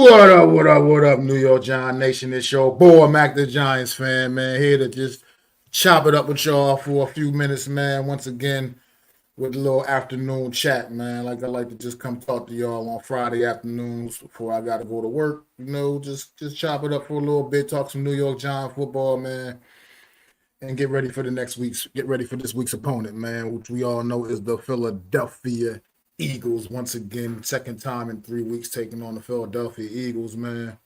What up, New York Giant Nation? It's your boy, MacDaGiantsFan, man. Here to just chop it up with y'all for a few minutes, man. Once again, with a little afternoon chat, man. Like I like to just come talk to y'all on Friday afternoons before I gotta go to work. Just chop it up for a little bit, talk some New York Giant football, man, and get ready for this week's opponent, man, which we all know is the Philadelphia Eagles. Once again, second time in 3 weeks taking on the Philadelphia Eagles, man.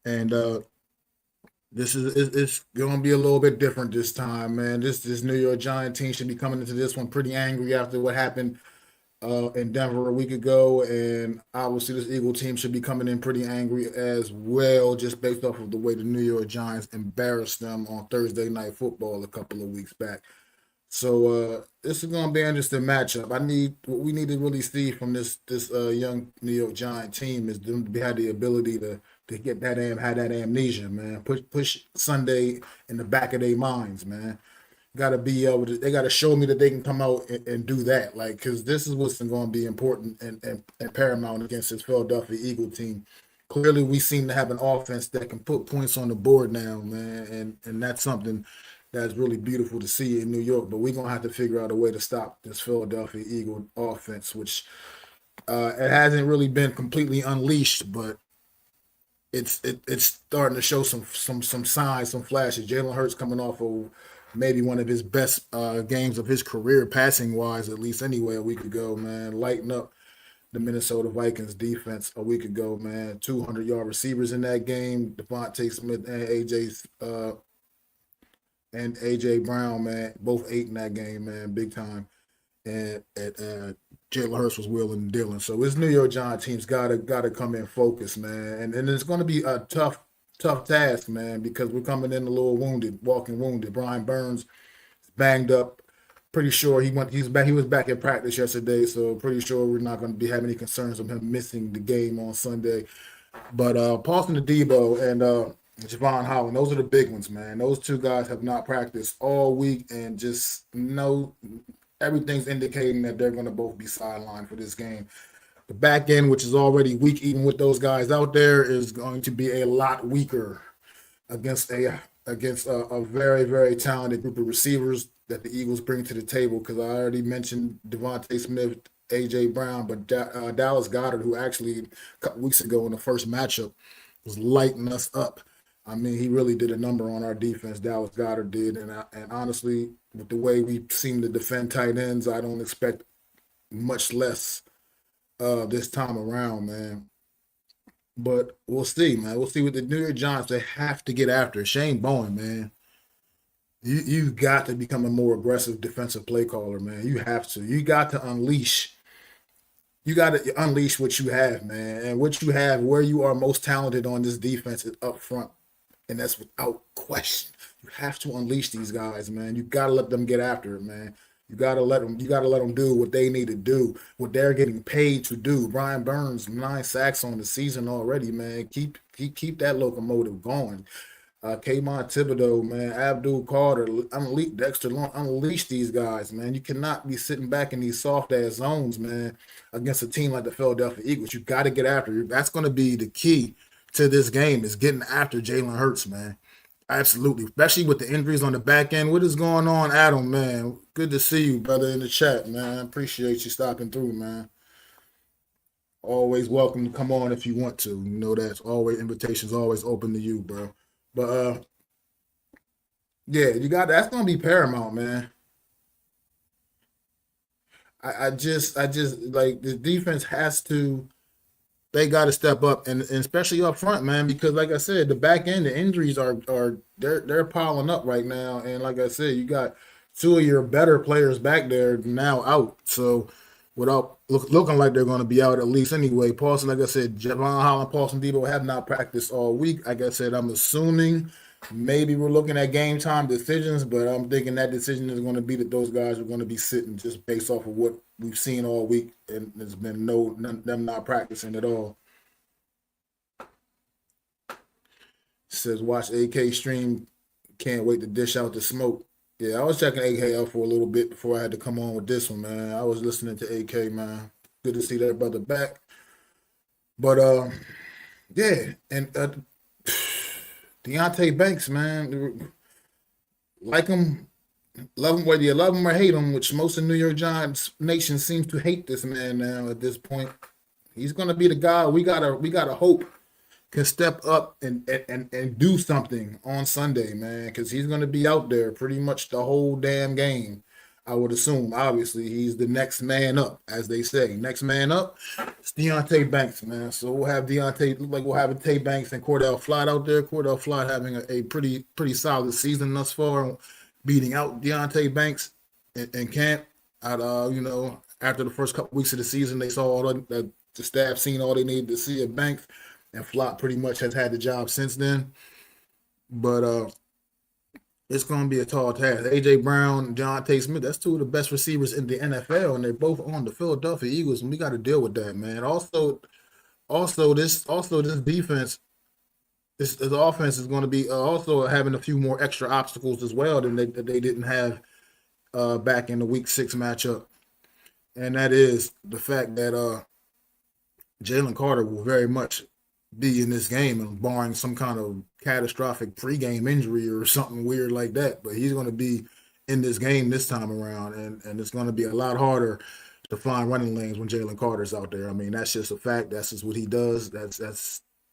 And this is it's gonna be a little bit different this time, man. This New York Giant team should be coming into this one pretty angry after what happened in Denver a week ago, and obviously this Eagle team should be coming in pretty angry as well, just based off of the way the New York Giants embarrassed them on Thursday Night Football a couple of weeks back. So this is gonna be an interesting matchup. What we need to really see from this young New York Giant team is them to have the ability to get that have that amnesia, man. Push Sunday in the back of their minds, man. Gotta be able to. They gotta show me that they can come out and do that, like, because this is what's going to be important and paramount against this Philadelphia Eagle team. Clearly, we seem to have an offense that can put points on the board now, man, and that's something that's really beautiful to see in New York. But we're gonna have to figure out a way to stop this Philadelphia Eagle offense, which it hasn't really been completely unleashed, but it's starting to show some signs, some flashes. Jalen Hurts coming off of maybe one of his best games of his career, passing wise, at least anyway, a week ago, man. Lighting up the Minnesota Vikings defense a week ago, man. 200-yard receivers in that game. Devontae Smith and AJ Brown, man, both ate in that game, man, big time. And Jalen Hurts was willing and dealing. So this New York Giants team's gotta come in focused, man. And it's gonna be a tough task, man, because we're coming in a little wounded, walking wounded. Brian Burns is banged up. Pretty sure he's back. He was back in practice yesterday, so pretty sure we're not going to be having any concerns of him missing the game on Sunday. But Paulson Adebo and Javon Holland, those are the big ones, man. Those two guys have not practiced all week, and just know everything's indicating that they're going to both be sidelined for this game. The back end, which is already weak, even with those guys out there, is going to be a lot weaker against a very, very talented group of receivers that the Eagles bring to the table. Because I already mentioned Devontae Smith, AJ Brown, but Dallas Goedert, who actually a couple weeks ago in the first matchup was lighting us up. I mean, he really did a number on our defense. Dallas Goedert did, and honestly, with the way we seem to defend tight ends, I don't expect much less this time around, man. But we'll see, man. We'll see with the New York Giants. They have to get after it. Shane Bowen, man. You've got to become a more aggressive defensive play caller, man. You have to. You got to unleash. You got to unleash what you have, man. And what you have, where you are most talented on this defense is up front, and that's without question. You have to unleash these guys, man. You got to let them get after it, man. You gotta let them. You gotta let them do what they need to do, what they're getting paid to do. Brian Burns, 9 sacks on the season already, man. Keep that locomotive going. Kayvon Thibodeau, man, Abdul Carter, unleash Dexter Long, unleash these guys, man. You cannot be sitting back in these soft ass zones, man, against a team like the Philadelphia Eagles. You got to get after it. That's going to be the key to this game is getting after Jalen Hurts, man. Absolutely, especially with the injuries on the back end. What is going on, Adam, man? Good to see you, brother, in the chat, man. Appreciate you stopping through, man. Always welcome to come on if you want to. You know that's always invitations always open to you, bro. But yeah, you got that's gonna be paramount, man. I just like the defense has to. They got to step up, and especially up front, man, because like I said, the back end, the injuries are they're piling up right now, and like I said, you got two of your better players back there now out, so without looking like they're going to be out at least anyway. Paulson, like I said, Javon Holland, Paulson Debo have not practiced all week. Like I said, I'm assuming maybe we're looking at game time decisions, but I'm thinking that decision is going to be that those guys are going to be sitting just based off of what we've seen all week, and there's been them not practicing at all. Says watch AK stream. Can't wait to dish out the smoke. Yeah, I was checking AK out for a little bit before I had to come on with this one, man. I was listening to AK, man. Good to see that brother back. But Yeah, and Deontay Banks, man, like him, love him whether you love him or hate him, which most of New York Giants nation seems to hate this man now at this point. He's gonna be the guy we gotta hope can step up and do something on Sunday, man, because he's going to be out there pretty much the whole damn game. I would assume. Obviously, he's the next man up, as they say. Next man up, it's Deontay Banks, man. So we'll have Deontay, look like we'll have Tay Banks and Cordell Flott out there. Cordell Flott having a pretty solid season thus far, beating out Deontay Banks in camp. At after the first couple weeks of the season, they saw all the staff seen all they needed to see at Banks, and Flop pretty much has had the job since then. But it's going to be a tall task. AJ Brown, John Tate Smith, that's two of the best receivers in the NFL, and they're both on the Philadelphia Eagles, and we got to deal with that, man. Also this defense, this offense is going to be also having a few more extra obstacles as well than they didn't have back in the Week 6 matchup, and that is the fact that Jalen Carter will very much be in this game, and barring some kind of catastrophic pregame injury or something weird like that. But he's going to be in this game this time around, and it's going to be a lot harder to find running lanes when Jalen Carter's out there. I mean, that's just a fact. That's just what he does.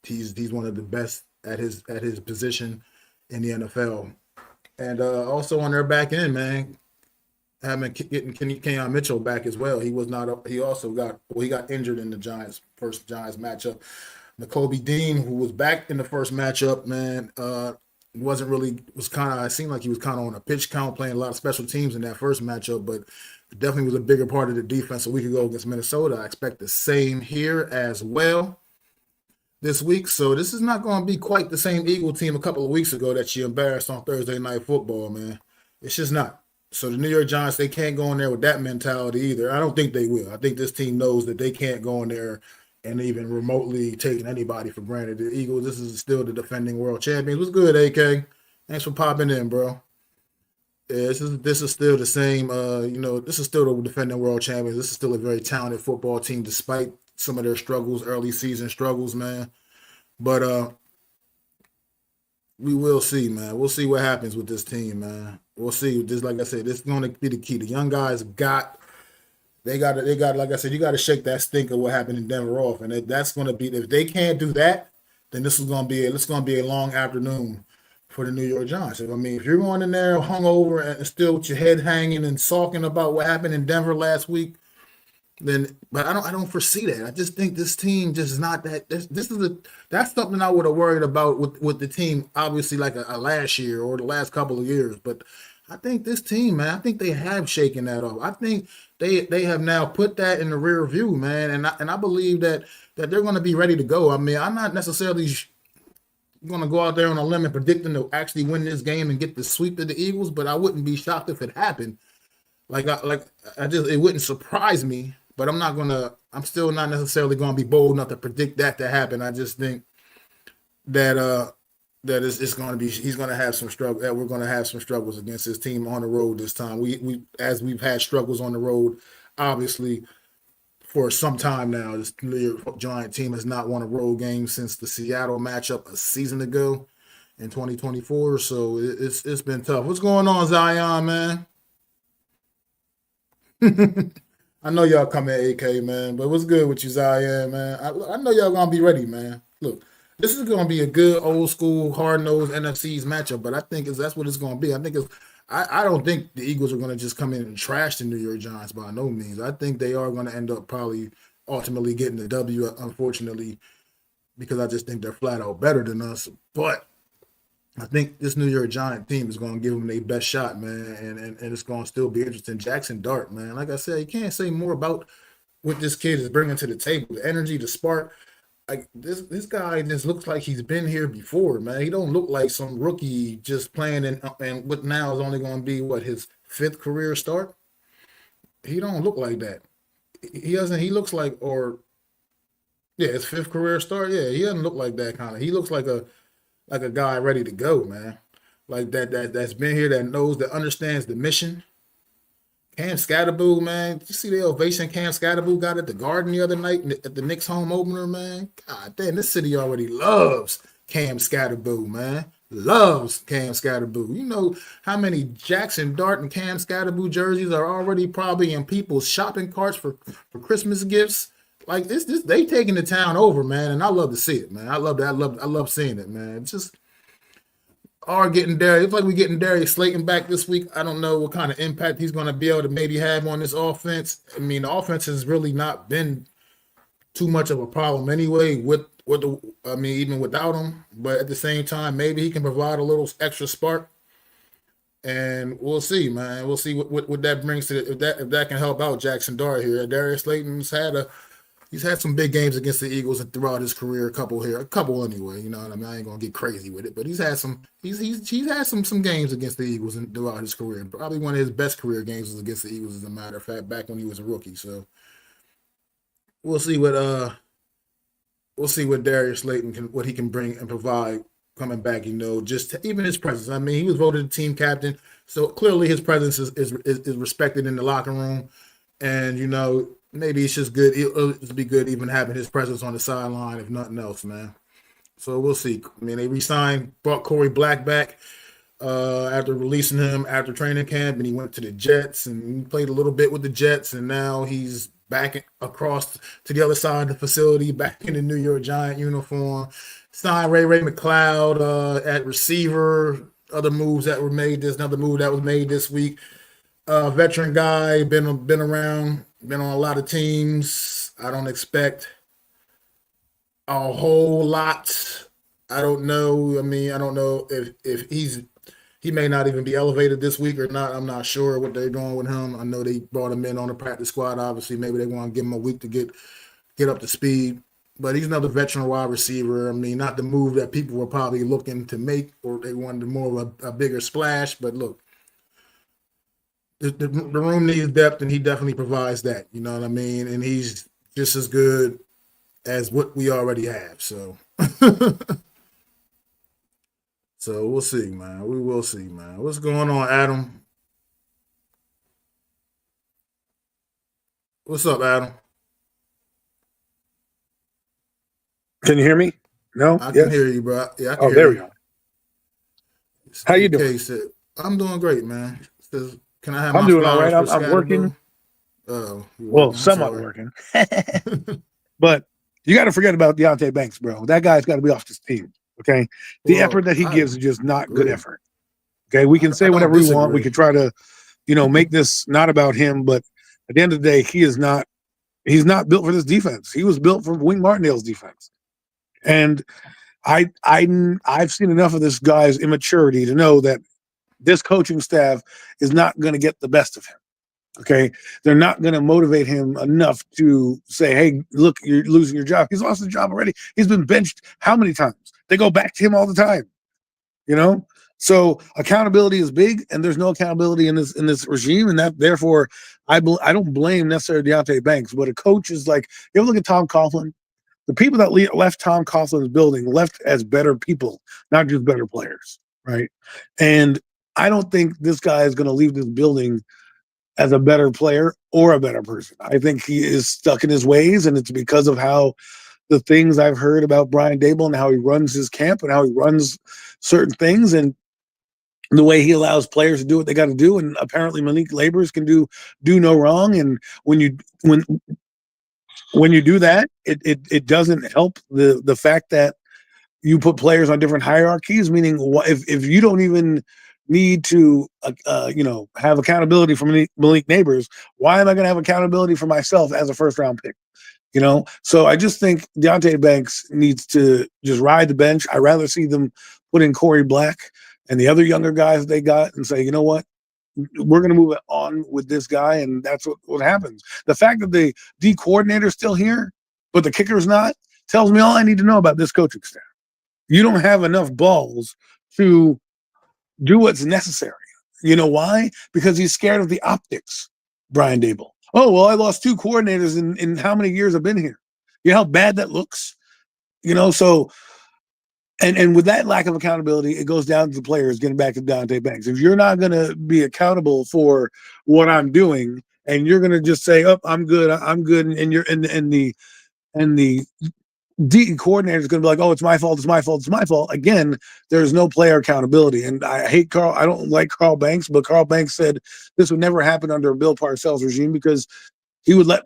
He's one of the best at his position in the NFL. And also on their back end, man, getting Kenyon Mitchell back as well. He was not. He also he got injured in the first Giants matchup. Nakobe Dean, who was back in the first matchup, man, wasn't really was kind of. It seemed like he was kind of on a pitch count, playing a lot of special teams in that first matchup, but definitely was a bigger part of the defense a week ago against Minnesota. I expect the same here as well this week. So this is not going to be quite the same Eagle team a couple of weeks ago that you embarrassed on Thursday Night Football, man. It's just not. So the New York Giants, they can't go in there with that mentality either. I don't think they will. I think this team knows that they can't go in there and even remotely taking anybody for granted. The Eagles, this is still the defending world champions. What's good, AK? Thanks for popping in, bro. Yeah, this is still the same. This is still the defending world champions. This is still a very talented football team, despite some of their struggles, early season struggles, man. But we will see, man. We'll see what happens with this team, man. We'll see. Just like I said, this is going to be the key. The young guys they got. Like I said, you got to shake that stink of what happened in Denver off, and that's going to be if they can't do that, then this is going to be a long afternoon for the New York Giants. I mean, if you're going in there hungover and still with your head hanging and sulking about what happened in Denver last week, then but I don't foresee that. I just think this team just is not that. That's something I would have worried about with the team, obviously like a last year or the last couple of years. But I think this team, man, I think they have shaken that off. I think they have now put that in the rear view, man, and I believe that they're going to be ready to go. I mean, I'm not necessarily going to go out there on a limb and predict them to actually win this game and get the sweep of the Eagles, but I wouldn't be shocked if it happened. It wouldn't surprise me, but I'm still not necessarily gonna be bold enough to predict that to happen. I just think that it's gonna be he's gonna have some struggle that we're gonna have some struggles against his team on the road this time. We as we've had struggles on the road, obviously for some time now. This New York Giant team has not won a road game since the Seattle matchup a season ago in 2024. So it's been tough. What's going on, Zion, man? I know y'all come at AK, man, but what's good with you, Zion, man? I know y'all gonna be ready, man. Look, this is gonna be a good old school, hard nosed NFC's matchup, but I think that's what it's gonna be. I don't think the Eagles are gonna just come in and trash the New York Giants by no means. I think they are gonna end up probably ultimately getting the W, unfortunately, because I just think they're flat out better than us. But I think this New York Giant team is going to give them their best shot, man, and it's going to still be interesting. Jackson Dart, man, like I said, you can't say more about what this kid is bringing to the table, the energy, the spark. Like this guy just looks like he's been here before, man. He don't look like some rookie just playing and what now is only going to be what his fifth career start. He don't look like that. He doesn't. He looks like or yeah, his fifth career start. Yeah, he doesn't look like that kind of. He looks like a guy ready to go, man. Like that's been here, that knows, that understands the mission, Cam Scatterboo, man. Did you see the ovation Cam Scatterboo got at the Garden the other night at the Knicks home opener, man? God damn, this city already loves Cam Scatterboo, man. Loves Cam Scatterboo. You know how many Jackson Dart and Cam Scatterboo jerseys are already probably in people's shopping carts for Christmas gifts? Like this they taking the town over, man, and I love to see it, man. I love that. I love seeing it, man. It's just are getting Darius. It's like we're getting Darius Slayton back this week. I don't know what kind of impact he's going to be able to maybe have on this offense. I mean, the offense has really not been too much of a problem anyway with the. I mean, even without him. But at the same time, maybe he can provide a little extra spark. And we'll see, man. We'll see what that brings to if that can help out Jackson Dart here. Darius Slayton's he's had some big games against the Eagles throughout his career. A couple anyway. You know what I mean? I ain't gonna get crazy with it, but he's had some. He's had some games against the Eagles throughout his career. Probably one of his best career games was against the Eagles, as a matter of fact, back when he was a rookie. So we'll see what Darius Slayton what he can bring and provide coming back. You know, even his presence. I mean, he was voted the team captain, so clearly his presence is respected in the locker room, and you know. Maybe it's just good. It'll be good even having his presence on the sideline, if nothing else, man. So we'll see. I mean, they brought Corey Black back after releasing him after training camp, and he went to the Jets and he played a little bit with the Jets, and now he's back across to the other side of the facility, back in the New York Giant uniform. Signed Ray McLeod at receiver. Other moves that were made. There's another move that was made this week. Veteran guy, been around, been on a lot of teams. I don't expect a whole lot. I don't know. I mean, I don't know if he may not even be elevated this week or not. I'm not sure what they're doing with him. I know they brought him in on the practice squad. Obviously, maybe they want to give him a week to get up to speed. But he's another veteran wide receiver. I mean, not the move that people were probably looking to make, or they wanted more of a bigger splash. But look. The room needs depth, and he definitely provides that. You know what I mean? And he's just as good as what we already have. So, so we'll see, man. We will see, man. What's going on, Adam? What's up, Adam? Can you hear me? No? I can hear you, bro. Yeah, I can Oh, hear there you. we go. How you doing? I'm doing great, man. Can I have I'm my doing all flowers right. for I'm working. Scatterboo? Oh, you're Well, working. I'm somewhat sorry. working. But you got to forget about Deontay Banks, bro. That guy's got to be off this team. Okay. The Well, effort that he I gives is just not good agree. effort. Okay. We can I say don't whatever we want. We disagree. could try to, make this not about him, but at the end of the day, he's not built for this defense. He was built for Wink Martindale's defense. And I've seen enough of this guy's immaturity to know that this coaching staff is not going to get the best of him. Okay. They're not going to motivate him enough to say, hey, look, you're losing your job. He's lost his job already. He's been benched how many times? They go back to him all the time, you know? So accountability is big, and there's no accountability in this regime, and that therefore I don't blame necessarily Deontay Banks, but a coach is like, you ever look at Tom Coughlin? The people that left Tom Coughlin's building left as better people, not just better players, right? And I don't think this guy is going to leave this building as a better player or a better person. I think he is stuck in his ways, and it's because of how the things I've heard about Brian Dable and how he runs his camp and how he runs certain things and the way he allows players to do what they got to do. And apparently Malik Labors can do no wrong. And when you do that, it doesn't help the fact that you put players on different hierarchies, meaning if you don't even need to have accountability from Malik Neighbors, why am I going to have accountability for myself as a first round pick? So I just think Deontay Banks needs to just ride the bench. I'd rather see them put in Corey Black and the other younger guys they got and say, you know what, we're going to move on with this guy, and that's what happens. The fact that the D coordinator is still here, but the kicker's not, tells me all I need to know about this coaching staff. You don't have enough balls to do what's necessary. You know why? Because he's scared of the optics, Brian Dable. Oh, well, I lost 2 coordinators in how many years I've been here. You know how bad that looks? So And with that lack of accountability, it goes down to the players. Getting back to Dante Banks, if you're not going to be accountable for what I'm doing, and you're going to just say, "Oh, I'm good, I'm good," and you're and the D coordinator is going to be like, "Oh, it's my fault, it's my fault, it's my fault." Again, there's no player accountability, and I hate Carl. I don't like Carl Banks, but Carl Banks said this would never happen under a Bill Parcells regime because he would let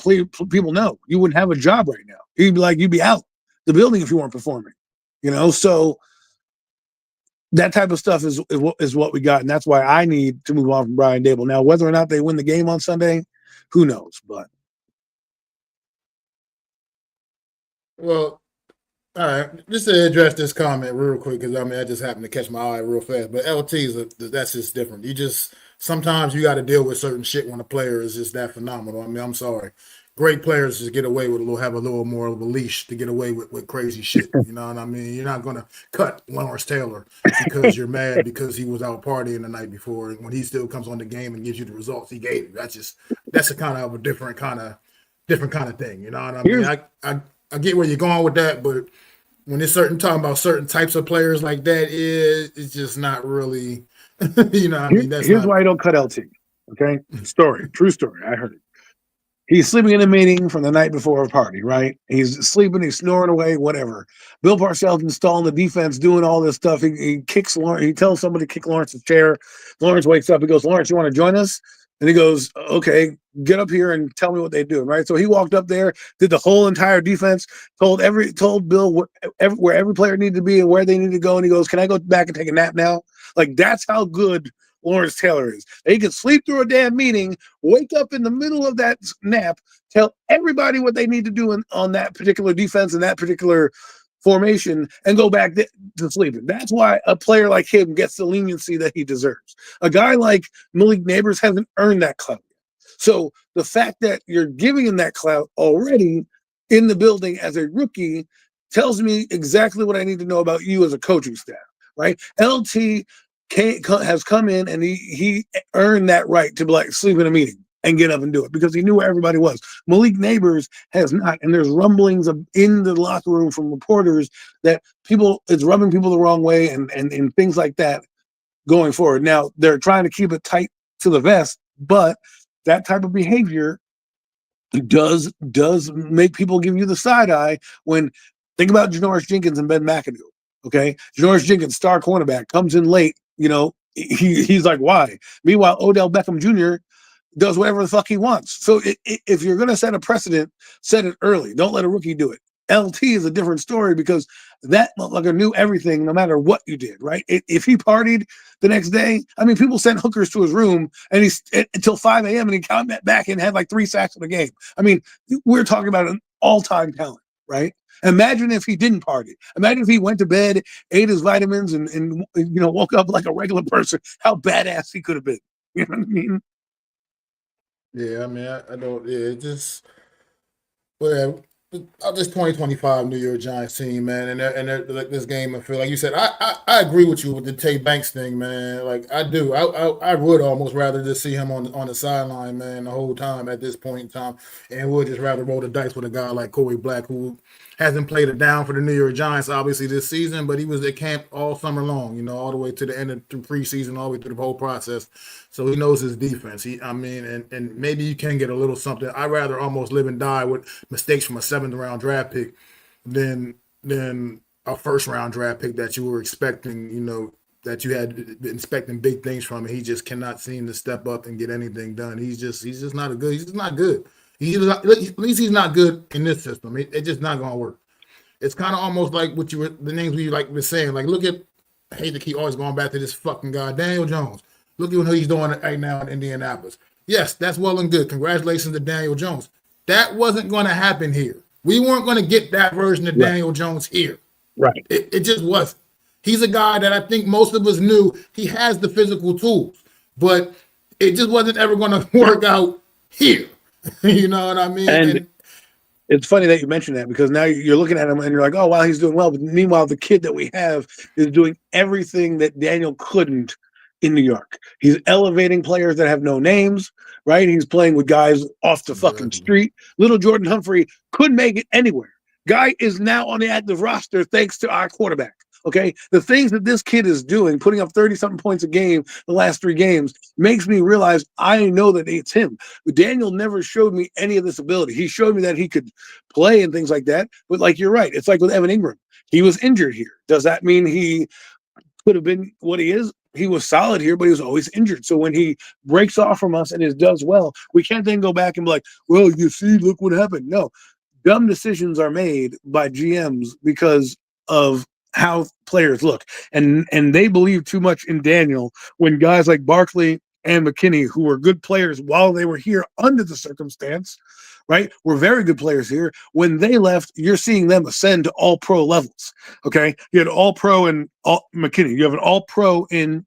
people know you wouldn't have a job right now. He'd be like, you'd be out the building if you weren't performing. So that type of stuff is what we got, and that's why I need to move on from Brian Dable. Now, whether or not they win the game on Sunday, who knows? But Well, all right, just to address this comment real quick, because I mean, I just happened to catch my eye real fast. But that's just different. You just sometimes you got to deal with certain shit when a player is just that phenomenal. I mean, I'm sorry, great players just get away with have a little more of a leash to get away with crazy shit. You know what I mean? You're not gonna cut Lawrence Taylor because you're mad because he was out partying the night before, and when he still comes on the game and gives you the results he gave you. That's a kind of a different kind of thing. You know what I mean? I get where you're going with that, but when it's talking about certain types of players like that, it's just not really, you know what I mean? Here's why I don't cut LT. Okay. True story. I heard it. He's sleeping in a meeting from the night before a party, right? He's sleeping, he's snoring away, whatever. Bill Parcells installing the defense, doing all this stuff. He kicks Lawrence, he tells somebody to kick Lawrence's chair. Lawrence wakes up, he goes, "Lawrence, you want to join us?" And he goes, "Okay, get up here and tell me what they're doing," right? So he walked up there, did the whole entire defense, told Bill where every player needed to be and where they needed to go. And he goes, "Can I go back and take a nap now?" Like, that's how good Lawrence Taylor is. He can sleep through a damn meeting, wake up in the middle of that nap, tell everybody what they need to do on that particular defense and that particular formation, and go back to sleeping. That's why a player like him gets the leniency that he deserves. A guy like Malik Neighbors hasn't earned that clout. So the fact that you're giving him that clout already in the building as a rookie tells me exactly what I need to know about you as a coaching staff, right? LT has come in and he earned that right to like sleep in a meeting and get up and do it because he knew where everybody was. Malik Neighbors has not, and there's rumblings in the locker room from reporters that it's rubbing people the wrong way and things like that going forward. Now they're trying to keep it tight to the vest, but that type of behavior does make people give you the side eye when think about Janoris Jenkins and Ben McAdoo. Okay, Janoris Jenkins, star cornerback, comes in late. He's like, why? Meanwhile, Odell Beckham Jr. does whatever the fuck he wants. So if you're going to set a precedent, set it early. Don't let a rookie do it. LT is a different story because that motherfucker knew everything no matter what you did, right? If he partied the next day, I mean, people sent hookers to his room and he's until 5 a.m. and he came back and had like 3 sacks in the game. I mean, we're talking about an all-time talent, right? Imagine if he didn't party. Imagine if he went to bed, ate his vitamins, and woke up like a regular person. How badass he could have been. You know what I mean? Yeah, I mean, I don't. Yeah, it just. Well, this 2025 New York Giants team, man, and like this game, I feel like you said, I agree with you with the Tay Banks thing, man. Like I do, I would almost rather just see him on the sideline, man, the whole time at this point in time, and would just rather roll the dice with a guy like Corey Black who hasn't played it down for the New York Giants obviously this season, but he was at camp all summer long, all the way to the end of the preseason, all the way through the whole process. So he knows his defense. And maybe you can get a little something. I'd rather almost live and die with mistakes from a 7th-round draft pick than a 1st-round draft pick that you were expecting, that you had been expecting big things from, and he just cannot seem to step up and get anything done. He's just not he's just not good. At least he's not good in this system. It's just not going to work. It's kind of almost like the names we like were saying. Like, look at, I hate to keep always going back to this fucking guy, Daniel Jones. Look at what he's doing right now in Indianapolis. Yes, that's well and good. Congratulations to Daniel Jones. That wasn't going to happen here. We weren't going to get that version of Daniel Jones here. Right. It just wasn't. He's a guy that I think most of us knew he has the physical tools, but it just wasn't ever going to work out here. You know what I mean? And it's funny that you mentioned that because now you're looking at him and you're like, oh, wow, he's doing well. But meanwhile, the kid that we have is doing everything that Daniel couldn't in New York. He's elevating players that have no names, right? He's playing with guys off the fucking street. Little Jordan Humphrey couldn't make it anywhere. Guy is now on the active roster thanks to our quarterback. Okay, the things that this kid is doing, putting up 30-something points a game the last 3 games, makes me realize I know that it's him. Daniel never showed me any of this ability. He showed me that he could play and things like that. But like you're right, it's like with Evan Ingram. He was injured here. Does that mean he could have been what he is? He was solid here, but he was always injured. So when he breaks off from us and it does well, we can't then go back and be like, well, you see, look what happened. No, dumb decisions are made by GMs because of how players look. And they believe too much in Daniel when guys like Barkley and McKinney, who were good players while they were here under the circumstance, right? Were very good players here. When they left, you're seeing them ascend to all pro levels. Okay. You had all pro and all McKinney. You have an all pro in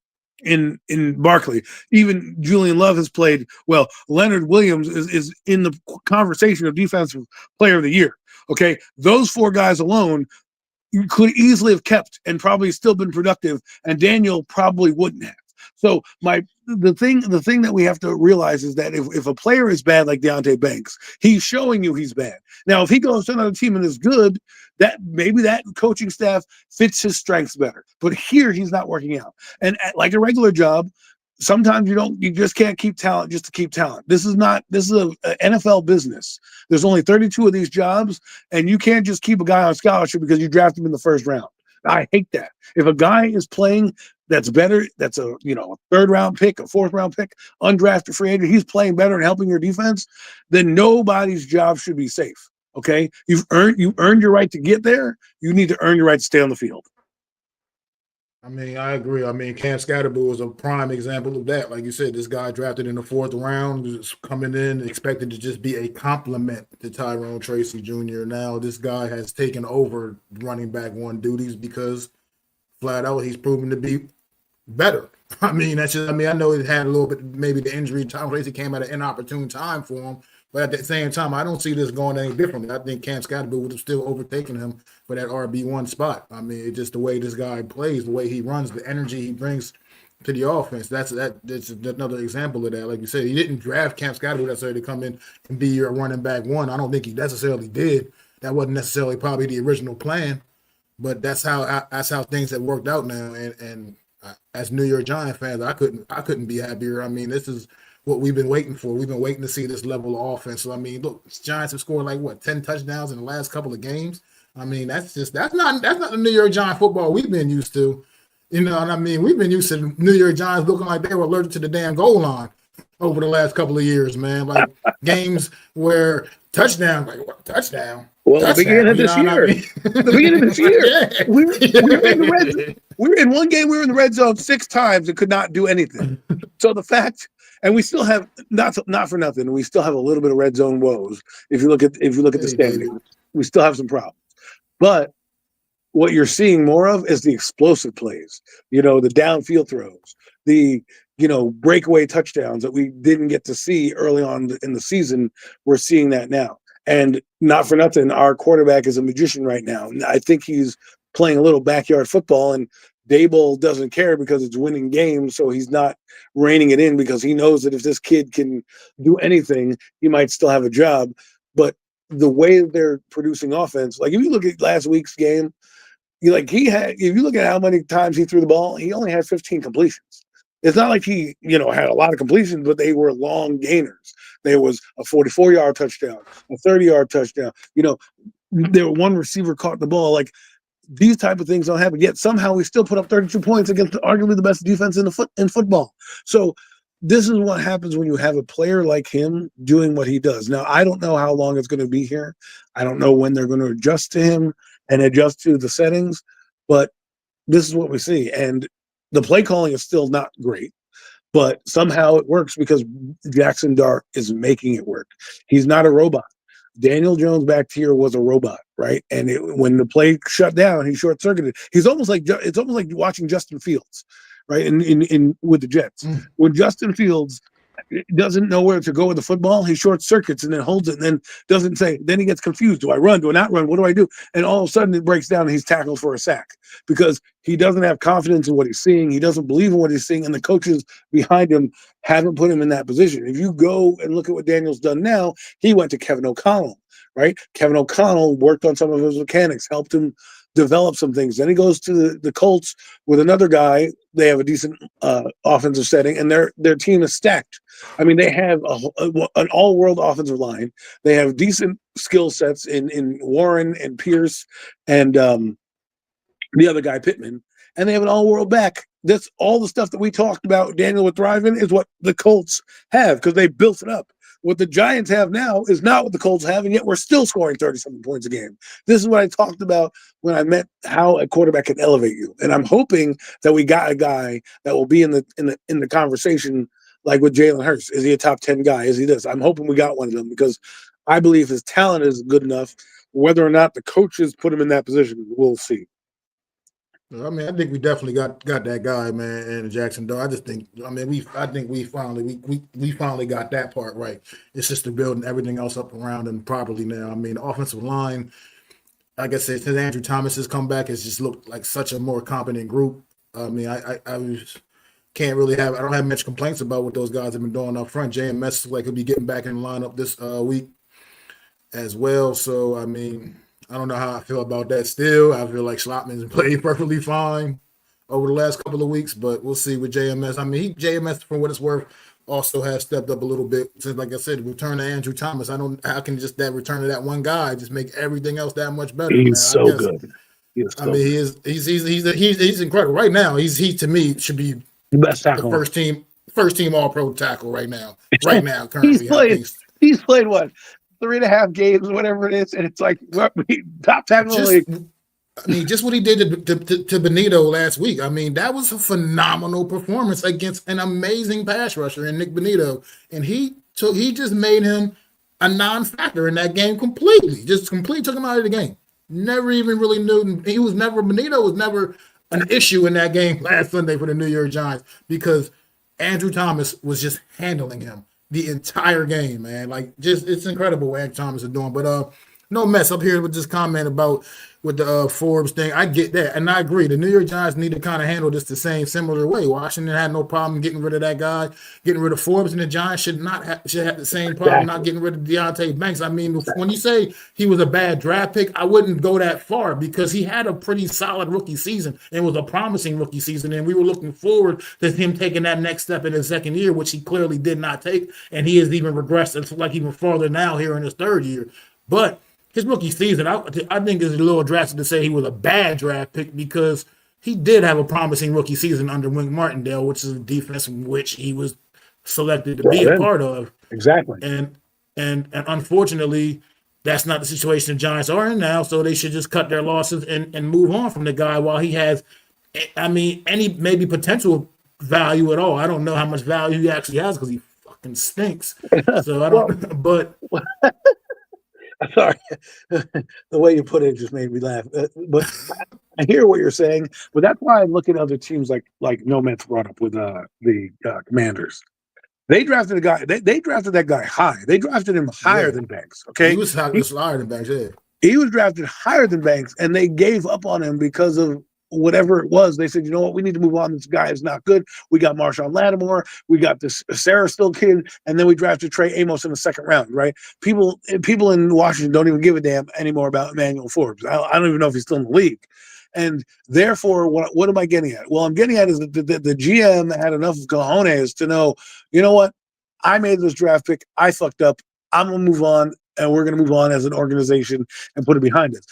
Barkley. Even Julian Love has played well. Leonard Williams is in the conversation of defensive player of the year. Okay. Those 4 guys alone you could easily have kept and probably still been productive, and Daniel probably wouldn't have. So the thing that we have to realize is that if a player is bad like Deontay Banks, he's showing you he's bad. Now, if he goes to another team and is good, that maybe that coaching staff fits his strengths better. But here he's not working out. And like a regular job, sometimes you just can't keep talent just to keep talent. This is a NFL business. There's only 32 of these jobs, and you can't just keep a guy on scholarship because you draft him in the first round. I hate that. If a guy is playing that's better, that's a 3rd round pick, a 4th round pick, undrafted free agent, he's playing better and helping your defense, then nobody's job should be safe. Okay? You earned your right to get there. You need to earn your right to stay on the field. I mean, I agree. I mean, Cam Scatterbull was a prime example of that. Like you said, this guy drafted in the 4th round, was coming in, expected to just be a compliment to Tyrone Tracy Jr. Now this guy has taken over running back 1 duties because flat out he's proven to be better. I mean, I know he had a little bit, maybe the injury. Tom Tracy came at an inopportune time for him. But at the same time, I don't see this going any differently. I think Cam Scatterbull would have still overtaken him for that RB1 spot. I mean, it's just the way this guy plays, the way he runs, the energy he brings to the offense. That's another example of that. Like you said, he didn't draft Cam Scatterbull necessarily to come in and be your running back 1. I don't think he necessarily did. That wasn't necessarily probably the original plan. But that's how things have worked out now. And as New York Giants fans, I couldn't be happier. I mean, this is what we've been waiting for. We've been waiting to see this level of offense. So I mean, look, Giants have scored 10 touchdowns in the last couple of games. I mean, that's not the New York Giants football we've been used to. You know what I mean? We've been used to New York Giants looking like they were allergic to the damn goal line over the last couple of years, man. Like games where touchdown, like what touchdown? Well, the beginning of this year, Yeah. we were in the red. We were in one game. We were in the red zone 6 times and could not do anything. So the fact, and we still have not for nothing. We still have a little bit of red zone woes. If you look at the standings, we still have some problems. But what you're seeing more of is the explosive plays. The downfield throws, the breakaway touchdowns that we didn't get to see early on in the season. We're seeing that now. And not for nothing, our quarterback is a magician right now. I think he's playing a little backyard football, and Dable doesn't care because it's winning games, so he's not reining it in because he knows that if this kid can do anything, he might still have a job. But the way they're producing offense, like if you look at last week's game, if you look at how many times he threw the ball, he only had 15 completions. It's not like he, had a lot of completions, but they were long gainers. There was a 44-yard touchdown, a 30-yard touchdown. There one receiver caught the ball. Like these type of things don't happen. Yet somehow we still put up 32 points against arguably the best defense in football. So this is what happens when you have a player like him doing what he does. Now, I don't know how long it's going to be here. I don't know when they're going to adjust to him and adjust to the settings, but this is what we see. And the play calling is still not great, but somehow it works because Jackson Dart is making it work. He's not a robot. Daniel Jones back here was a robot, right? And when the play shut down, he short circuited. It's almost like watching Justin Fields, right? In with the Jets, when Justin Fields doesn't know where to go with the football, he short circuits and then holds it and then doesn't say. Then he gets confused. Do I run? Do I not run? What do I do? And all of a sudden it breaks down and he's tackled for a sack because he doesn't have confidence in what he's seeing. He doesn't believe in what he's seeing, and the coaches behind him haven't put him in that position. If you go and look at what Daniel's done now, he went to Kevin O'Connell, right? Kevin O'Connell worked on some of his mechanics, helped him develop some things. Then he goes to the Colts with another guy. They have a decent offensive setting, and their team is stacked. I mean, they have an all-world offensive line. They have decent skill sets in Warren and Pierce and the other guy, Pittman, and they have an all-world back. That's all the stuff that we talked about. Daniel would thrive in is what the Colts have because they built it up. What the Giants have now is not what the Colts have, and yet we're still scoring 37 points a game. This is what I talked about when I meant how a quarterback can elevate you. And I'm hoping that we got a guy that will be in the conversation, like with Jalen Hurts. Is he a top 10 guy? Is he this? I'm hoping we got one of them because I believe his talent is good enough. Whether or not the coaches put him in that position, we'll see. I mean, I think we definitely got that guy, man, in Jackson. Though I just think, I mean, we finally got that part right. It's just the building everything else up around him properly now. I mean, the offensive line, like I said, since Andrew Thomas has come back, it's just looked like such a more competent group. I mean, I can't really I don't have much complaints about what those guys have been doing up front. JMS like he'll be getting back in the lineup this week as well. So I mean, I don't know how I feel about that still. I feel like Schlottman's played perfectly fine over the last couple of weeks, but we'll see with JMS. I mean, JMS, for what it's worth, also has stepped up a little bit since, like I said, return to Andrew Thomas. How can just that return to that one guy just make everything else that much better? He's Man, so good. I mean, he's incredible right now. He to me should be the best tackle, the first team All Pro tackle right now. Right now, currently, he's played what 3.5 games, whatever it is, and it's like top tackle in the league. I mean, just what he did to Benito last week. I mean, that was a phenomenal performance against an amazing pass rusher in Nick Benito, and he just made him a non-factor in that game completely. Just completely took him out of the game. Never even really knew Benito was never an issue in that game last Sunday for the New York Giants because Andrew Thomas was just handling him the entire game, man. Like, just it's incredible what Andrew Thomas is doing. But no mess up here with this comment about with the Forbes thing. I get that, and I agree. The New York Giants need to kind of handle this the similar way. Washington had no problem getting rid of that guy, getting rid of Forbes, and the Giants should have the same problem not getting rid of Deontay Banks. I mean, when you say he was a bad draft pick, I wouldn't go that far because he had a pretty solid rookie season and was a promising rookie season, and we were looking forward to him taking that next step in his second year, which he clearly did not take, and he has even regressed. It's like even farther now here in his third year, but his rookie season, I think is a little drastic to say he was a bad draft pick because he did have a promising rookie season under Wink Martindale, which is a defense in which he was selected to be a part of. Exactly. And unfortunately, that's not the situation the Giants are in now, so they should just cut their losses and move on from the guy while he has, I mean, any maybe potential value at all. I don't know how much value he actually has because he fucking stinks. So I don't, but... Sorry, the way you put it just made me laugh. But I hear what you're saying. But that's why I look at other teams like Nomad's brought up with the Commanders. They drafted a guy. They drafted that guy high. They drafted him higher than Banks. Okay, he was higher than Banks. Yeah, he was drafted higher than Banks, and they gave up on him because of whatever it was. They said, you know what, we need to move on. This guy is not good. We got Marshawn Lattimore. We got this Sarah Still kid, and then we drafted Trey Amos in the second round, right? People in Washington don't even give a damn anymore about Emmanuel Forbes. I don't even know if he's still in the league. And therefore, what am I getting at? Well, I'm getting at is that the GM had enough cojones to know, you know what? I made this draft pick. I fucked up. I'm going to move on, and we're going to move on as an organization and put it behind us.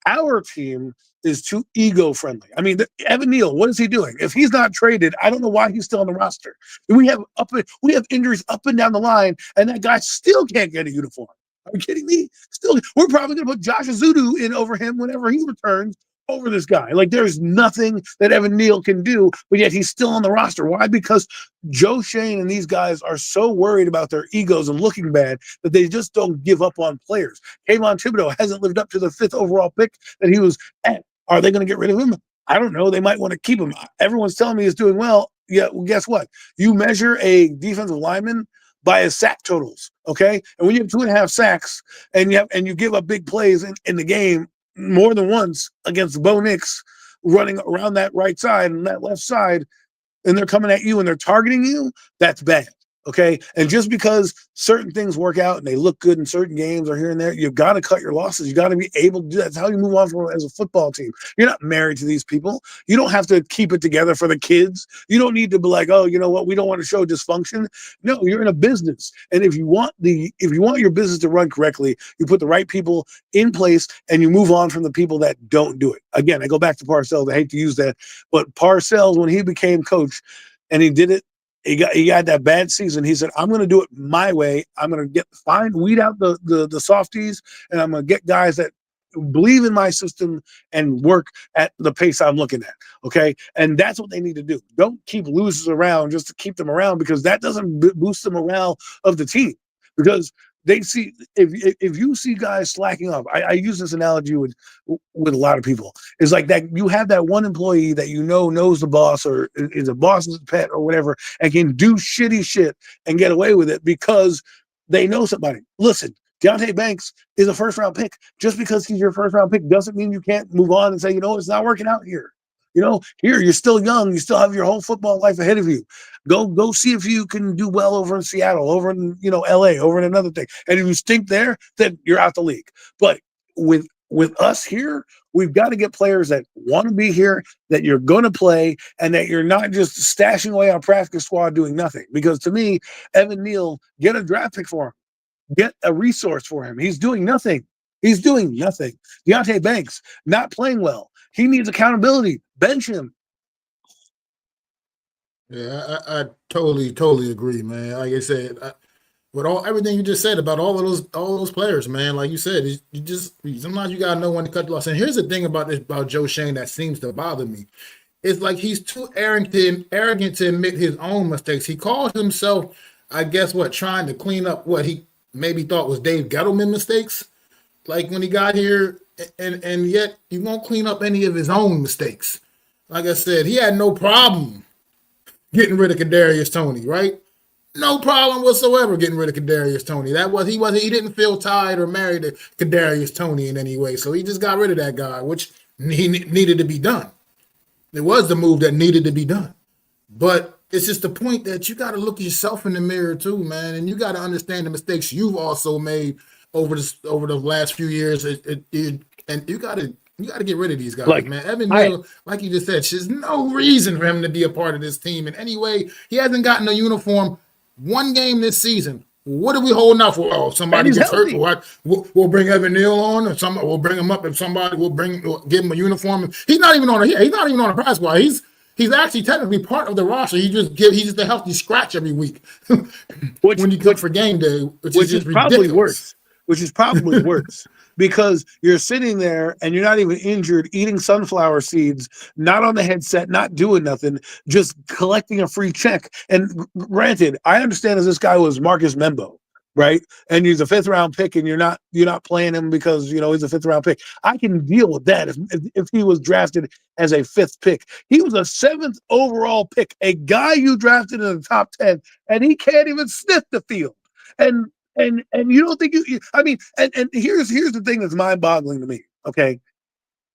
Our team is too ego-friendly. I mean, Evan Neal, what is he doing? If he's not traded, I don't know why he's still on the roster. We have injuries up and down the line, and that guy still can't get a uniform. Are you kidding me? Still, we're probably going to put Josh Azudu in over him whenever he returns over this guy. Like, there's nothing that Evan Neal can do, but yet he's still on the roster. Why? Because Joe Shane and these guys are so worried about their egos and looking bad that they just don't give up on players. Kayvon Thibodeau hasn't lived up to the 5th overall pick that he was at. Are they going to get rid of him? I don't know. They might want to keep him. Everyone's telling me he's doing well. Yeah, well, guess what? You measure a defensive lineman by his sack totals, okay? And when you have 2.5 sacks and you give up big plays in the game more than once against Bo Nix running around that right side and that left side, and they're coming at you and they're targeting you, that's bad. Okay. And just because certain things work out and they look good in certain games or here and there, you've got to cut your losses. You got to be able to do that. That's how you move on from as a football team. You're not married to these people. You don't have to keep it together for the kids. You don't need to be like, oh, you know what? We don't want to show dysfunction. No, you're in a business. And if you want your business to run correctly, you put the right people in place and you move on from the people that don't do it. Again, I go back to Parcells. I hate to use that, but Parcells, when he became coach and he did it, he got that bad season. He said, I'm going to do it my way. I'm going to weed out the softies, and I'm going to get guys that believe in my system and work at the pace I'm looking at. Okay. And that's what they need to do. Don't keep losers around just to keep them around, because that doesn't boost the morale of the team. Because they see, if you see guys slacking off, I use this analogy with a lot of people. It's like that you have that one employee that knows the boss or is a boss's pet or whatever, and can do shitty shit and get away with it because they know somebody. Listen, Deontay Banks is a first-round pick. Just because he's your first-round pick doesn't mean you can't move on and say, it's not working out here. Here you're still young. You still have your whole football life ahead of you. Go see if you can do well over in Seattle, over in LA, over in another thing. And if you stink there, then you're out the league. But with us here, we've got to get players that want to be here, that you're going to play, and that you're not just stashing away on practice squad doing nothing. Because to me, Evan Neal, get a draft pick for him. Get a resource for him. He's doing nothing. Deontay Banks, not playing well. He needs accountability. Bench him. Yeah, I totally agree, man. Like I said, with everything you just said about all those players, man. Like you said, you just sometimes you gotta know when to cut the loss. And here's the thing about Joe Shane that seems to bother me. It's like he's too arrogant to admit his own mistakes. He calls himself, I guess, trying to clean up what he maybe thought was Dave Gettleman mistakes, like when he got here, and yet he won't clean up any of his own mistakes. Like I said, he had no problem getting rid of Kadarius Toney, right? No problem whatsoever getting rid of Kadarius Toney. He didn't feel tied or married to Kadarius Toney in any way, so he just got rid of that guy, which he needed to be done. It was the move that needed to be done. But it's just the point that you got to look yourself in the mirror too, man, and you got to understand the mistakes you've also made over the last few years. And you got to get rid of these guys, man. Evan Neal, like you just said, there's no reason for him to be a part of this team in any way. He hasn't gotten a uniform one game this season. What are we holding out for? Oh, somebody gets hurt. We'll bring Evan Neal on, or somebody we'll bring him up. If somebody we'll give him a uniform. He's not even on a practice squad. He's actually technically part of the roster. He's just a healthy scratch every week when you come for game day, which is just probably worse. Which is probably worse because you're sitting there and you're not even injured, eating sunflower seeds, not on the headset, not doing nothing, just collecting a free check. And granted, I understand that this guy was Marcus Membo, right? And he's a 5th-round pick, and you're not playing him because he's a 5th-round pick. I can deal with that if he was drafted as a 5th pick. He was a 7th overall pick, a guy you drafted in the top 10, and he can't even sniff the field. And you don't think and here's the thing that's mind-boggling to me. Okay,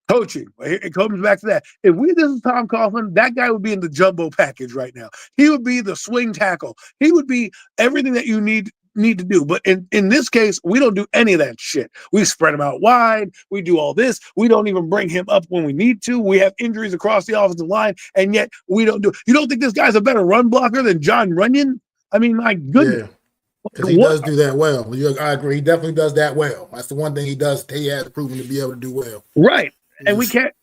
coaching. It comes back to that. If this is Tom Coughlin, that guy would be in the jumbo package right now. He would be the swing tackle. He would be everything that you need to do. But in this case, we don't do any of that shit. We spread him out wide. We do all this. We don't even bring him up when we need to. We have injuries across the offensive line, and yet we don't do. You don't think this guy's a better run blocker than John Runyon? I mean, my goodness. Yeah. Because he does do that well. I agree. He definitely does that well. That's the one thing he does. He has proven to be able to do well. Right. And we can't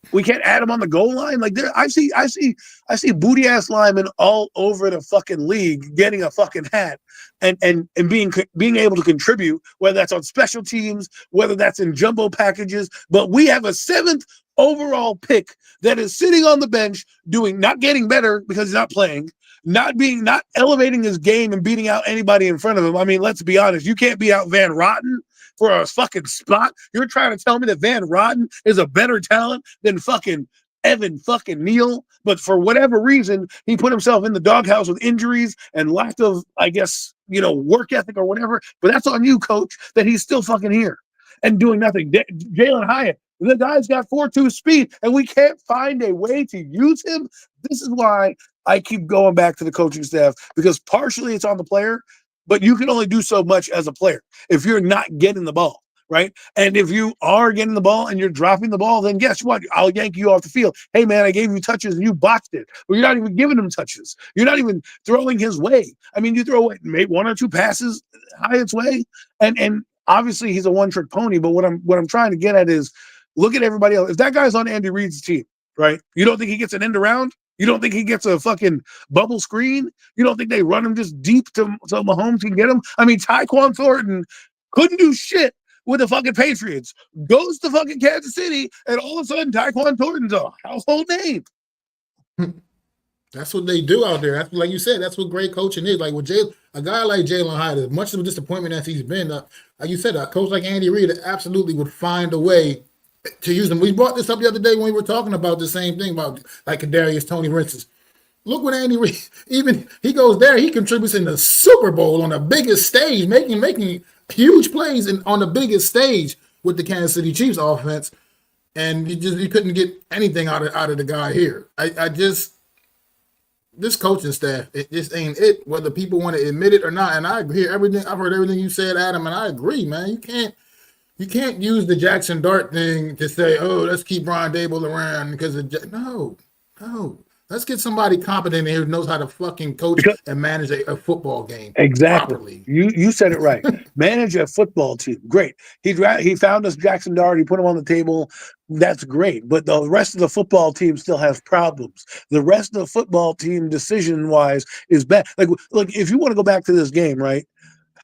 add him on the goal line. Like I see booty ass linemen all over the fucking league getting a fucking hat and being able to contribute, whether that's on special teams, whether that's in jumbo packages. But we have a 7th overall pick that is sitting on the bench not getting better because he's not playing, not elevating his game and beating out anybody in front of him. I mean, let's be honest. You can't beat out Van Rotten for a fucking spot. You're trying to tell me that Van Rotten is a better talent than fucking Evan fucking Neal, but for whatever reason, he put himself in the doghouse with injuries and lack of, I guess, work ethic or whatever. But that's on you, coach, that he's still fucking here and doing nothing. Jalen Hyatt, the guy's got 4.2 speed, and we can't find a way to use him This is why I keep going back to the coaching staff, because partially it's on the player, but you can only do so much as a player if you're not getting the ball. Right. And if you are getting the ball and you're dropping the ball, then guess what? I'll yank you off the field. Hey, man, I gave you touches and you botched it. Well, you're not even giving him touches. You're not even throwing his way. I mean, you throw maybe one or two passes Hyatt's way, and obviously he's a one-trick pony. But what I'm trying to get at is look at everybody else. If that guy's on Andy Reid's team, right? You don't think he gets an end around? You don't think he gets a fucking bubble screen? You don't think they run him just deep so Mahomes can get him? I mean, Tyquan Thornton couldn't do shit with the fucking Patriots. Goes to fucking Kansas City, and all of a sudden Tyquan Thornton's a household name. That's what they do out there. That's, like you said, that's what great coaching is. Like with a guy like Jalen Hyatt, as much of a disappointment as he's been, like you said, a coach like Andy Reid absolutely would find a way to use them. We brought this up the other day when we were talking about the same thing about like Kadarius Toney, for instance. Look what Andy Reid, even he goes there, he contributes in the Super Bowl on the biggest stage, making huge plays on the biggest stage with the Kansas City Chiefs offense, and you couldn't get anything out of the guy here. I just, this coaching staff, it just ain't it, whether people want to admit it or not. And I hear everything. I've heard everything you said, Adam, and I agree, man. You can't use the Jackson Dart thing to say, oh, let's keep Brian Dable around because no. Let's get somebody competent here who knows how to fucking coach and manage a football game properly. You said it right. Manage a football team. Great. He found us Jackson Dart. He put him on the table. That's great. But the rest of the football team still has problems. The rest of the football team, decision-wise, is bad. Like, if you want to go back to this game, right?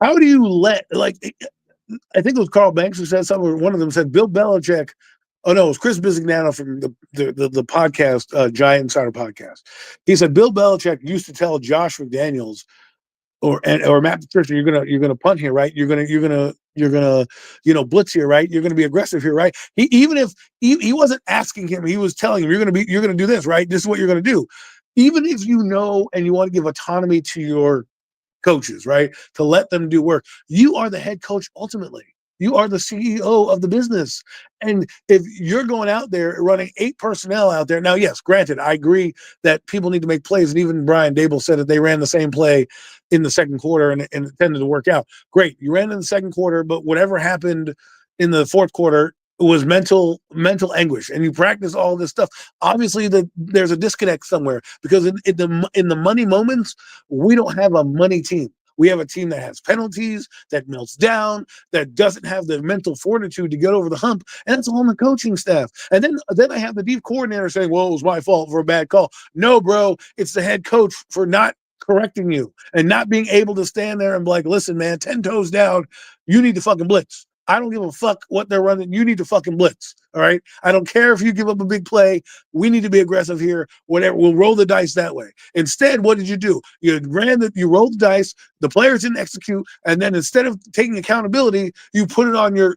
How do you I think it was Carl Banks who said something, or one of them said Bill Belichick. Oh no, it was Chris Bizignano from the podcast, Giant Insider podcast. He said Bill Belichick used to tell Josh McDaniels or Matt Patricia, you're gonna punt here, right? You're gonna blitz here, right? You're gonna be aggressive here, right? Even if he wasn't asking him, he was telling him you're gonna do this, right? This is what you're gonna do. Even if you know and you want to give autonomy to your coaches, right? To let them do work. You are the head coach ultimately. You are the CEO of the business. And if you're going out there running 8 personnel out there, now, yes, granted, I agree that people need to make plays. And even Brian Dable said that they ran the same play in the second quarter and it tended to work out. Great. You ran in the second quarter, but whatever happened in the fourth quarter was mental anguish, and you practice all this stuff. Obviously, there's a disconnect somewhere because in the money moments, we don't have a money team. We have a team that has penalties, that melts down, that doesn't have the mental fortitude to get over the hump, and that's all on the coaching staff. And then I have the deep coordinator saying, "Well, it was my fault for a bad call." No, bro, it's the head coach for not correcting you and not being able to stand there and be like, "Listen, man, 10 toes down, you need to fucking blitz. I don't give a fuck what they're running. You need to fucking blitz. All right. I don't care if you give up a big play. We need to be aggressive here. Whatever. We'll roll the dice that way." Instead, what did you do? You rolled the dice. The players didn't execute, and then instead of taking accountability, you put it on your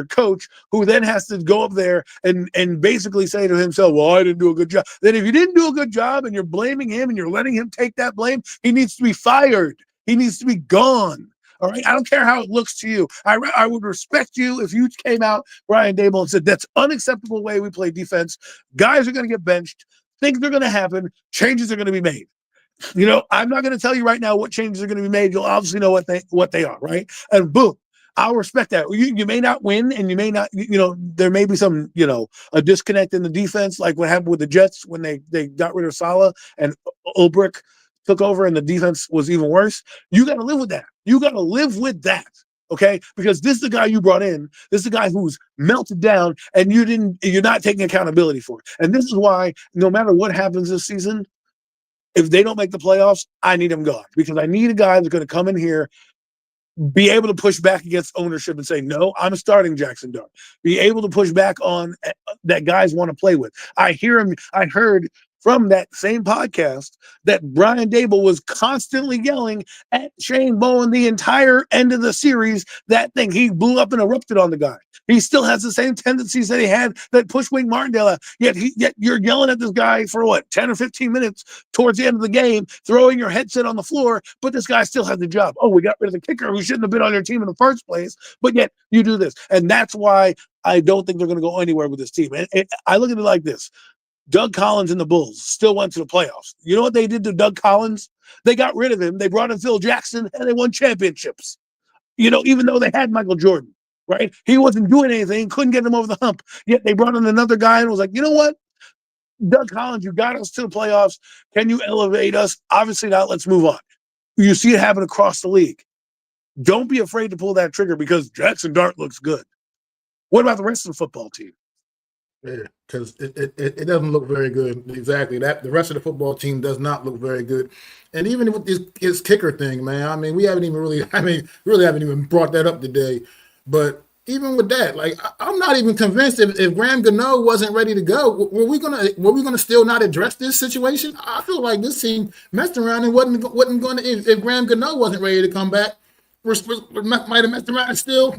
coach, who then has to go up there and basically say to himself, "Well, I didn't do a good job." Then if you didn't do a good job and you're blaming him and you're letting him take that blame, he needs to be fired. He needs to be gone. All right. I don't care how it looks to you. I would respect you if you came out, Brian Dable, and said, "That's unacceptable way we play defense. Guys are going to get benched. Things are going to happen. Changes are going to be made." I'm not going to tell you right now what changes are going to be made. You'll obviously know what they are, right? And boom, I'll respect that. You may not win, and you may not, there may be some, a disconnect in the defense, like what happened with the Jets when they got rid of Salah and Ulbrich took over and the defense was even worse. You got to live with that. You got to live with that. Okay. Because this is the guy you brought in. This is the guy who's melted down and you're not taking accountability for it. And this is why no matter what happens this season, if they don't make the playoffs, I need him gone because I need a guy that's going to come in here, be able to push back against ownership and say, "No, I'm starting Jackson Dart." Be able to push back on that guys want to play with. I heard from that same podcast that Brian Dable was constantly yelling at Shane Bowen the entire end of the series. That thing, he blew up and erupted on the guy. He still has the same tendencies that he had that pushed Wink Martindale out. Yet you're yelling at this guy for what, 10 or 15 minutes towards the end of the game, throwing your headset on the floor, but this guy still has the job. Oh, we got rid of the kicker who shouldn't have been on your team in the first place, but yet you do this. And that's why I don't think they're going to go anywhere with this team. And I look at it like this. Doug Collins and the Bulls still went to the playoffs. You know what they did to Doug Collins? They got rid of him. They brought in Phil Jackson, and they won championships. Even though they had Michael Jordan, right? He wasn't doing anything, couldn't get him over the hump. Yet they brought in another guy and was like, you know what? Doug Collins, you got us to the playoffs. Can you elevate us? Obviously not. Let's move on. You see it happen across the league. Don't be afraid to pull that trigger because Jackson Dart looks good. What about the rest of the football team? Yeah, because it doesn't look very good. Exactly. That the rest of the football team does not look very good. And even with his kicker thing, man, I mean, we haven't even really, really haven't even brought that up today. But even with that, like, I'm not even convinced if Graham Gano wasn't ready to go, were we gonna still not address this situation? I feel like this team messed around and wasn't going to if Graham Gano wasn't ready to come back, might have messed around and still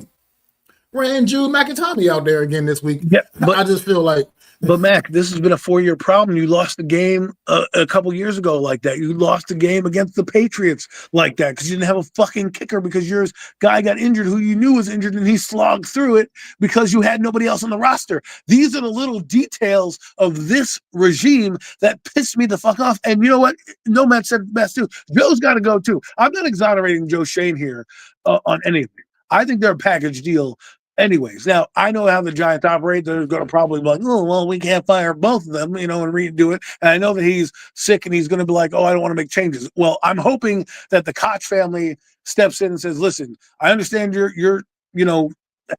ran Jude McIntyre out there again this week. Yeah, but I just feel like. But Mac, this has been a 4-year problem. You lost the game a couple years ago like that. You lost the game against the Patriots like that because you didn't have a fucking kicker because your guy got injured who you knew was injured and he slogged through it because you had nobody else on the roster. These are the little details of this regime that pissed me the fuck off. And you know what? Nomad said best too. Joe's got to go too. I'm not exonerating Joe Shane here on anything. I think they're a package deal. Anyways, now I know how the Giants operate. They're going to probably be like, oh, well, we can't fire both of them, and redo it. And I know that he's sick and he's going to be like, oh, I don't want to make changes. Well, I'm hoping that the Koch family steps in and says, listen, I understand you're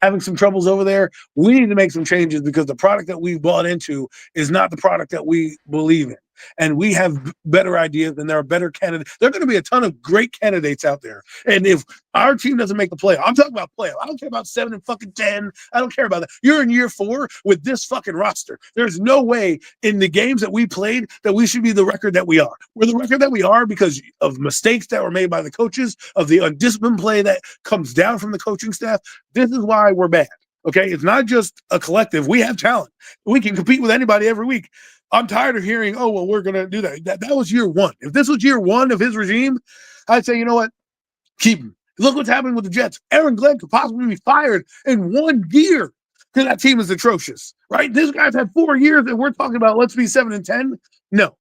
having some troubles over there. We need to make some changes because the product that we bought into is not the product that we believe in. And we have better ideas and there are better candidates. There are going to be a ton of great candidates out there. And if our team doesn't make the playoff, I'm talking about playoff. I don't care about 7 and fucking 10. I don't care about that. You're in year 4 with this fucking roster. There's no way in the games that we played that we should be the record that we are. We're the record that we are because of mistakes that were made by the coaches, of the undisciplined play that comes down from the coaching staff. This is why we're bad. Okay. It's not just a collective. We have talent. We can compete with anybody every week. I'm tired of hearing, oh, well, we're going to do that. That was year 1. If this was year 1 of his regime, I'd say, you know what? Keep him. Look what's happening with the Jets. Aaron Glenn could possibly be fired in 1 year because that team is atrocious, right? This guy's had 4 years and we're talking about let's be 7 and 10. No.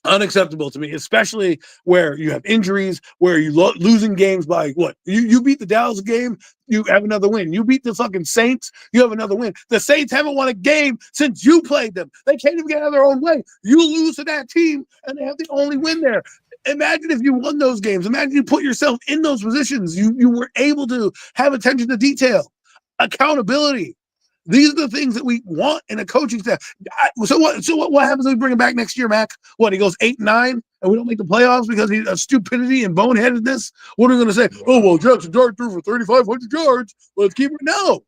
Unacceptable to me, especially where you have injuries, where you losing games by what? You beat the Dallas game, you have another win. You beat the fucking Saints, you have another win. The Saints haven't won a game since you played them. They can't even get out of their own way. You lose to that team, and they have the only win there. Imagine if you won those games. Imagine you put yourself in those positions. You were able to have attention to detail, accountability. These are the things that we want in a coaching staff. So what happens if we bring him back next year, Mac? What, he goes 8-9 and we don't make the playoffs because of stupidity and boneheadedness? What are we going to say? Oh, well, Jackson Dart threw for 3,500 yards. Let's keep it. No.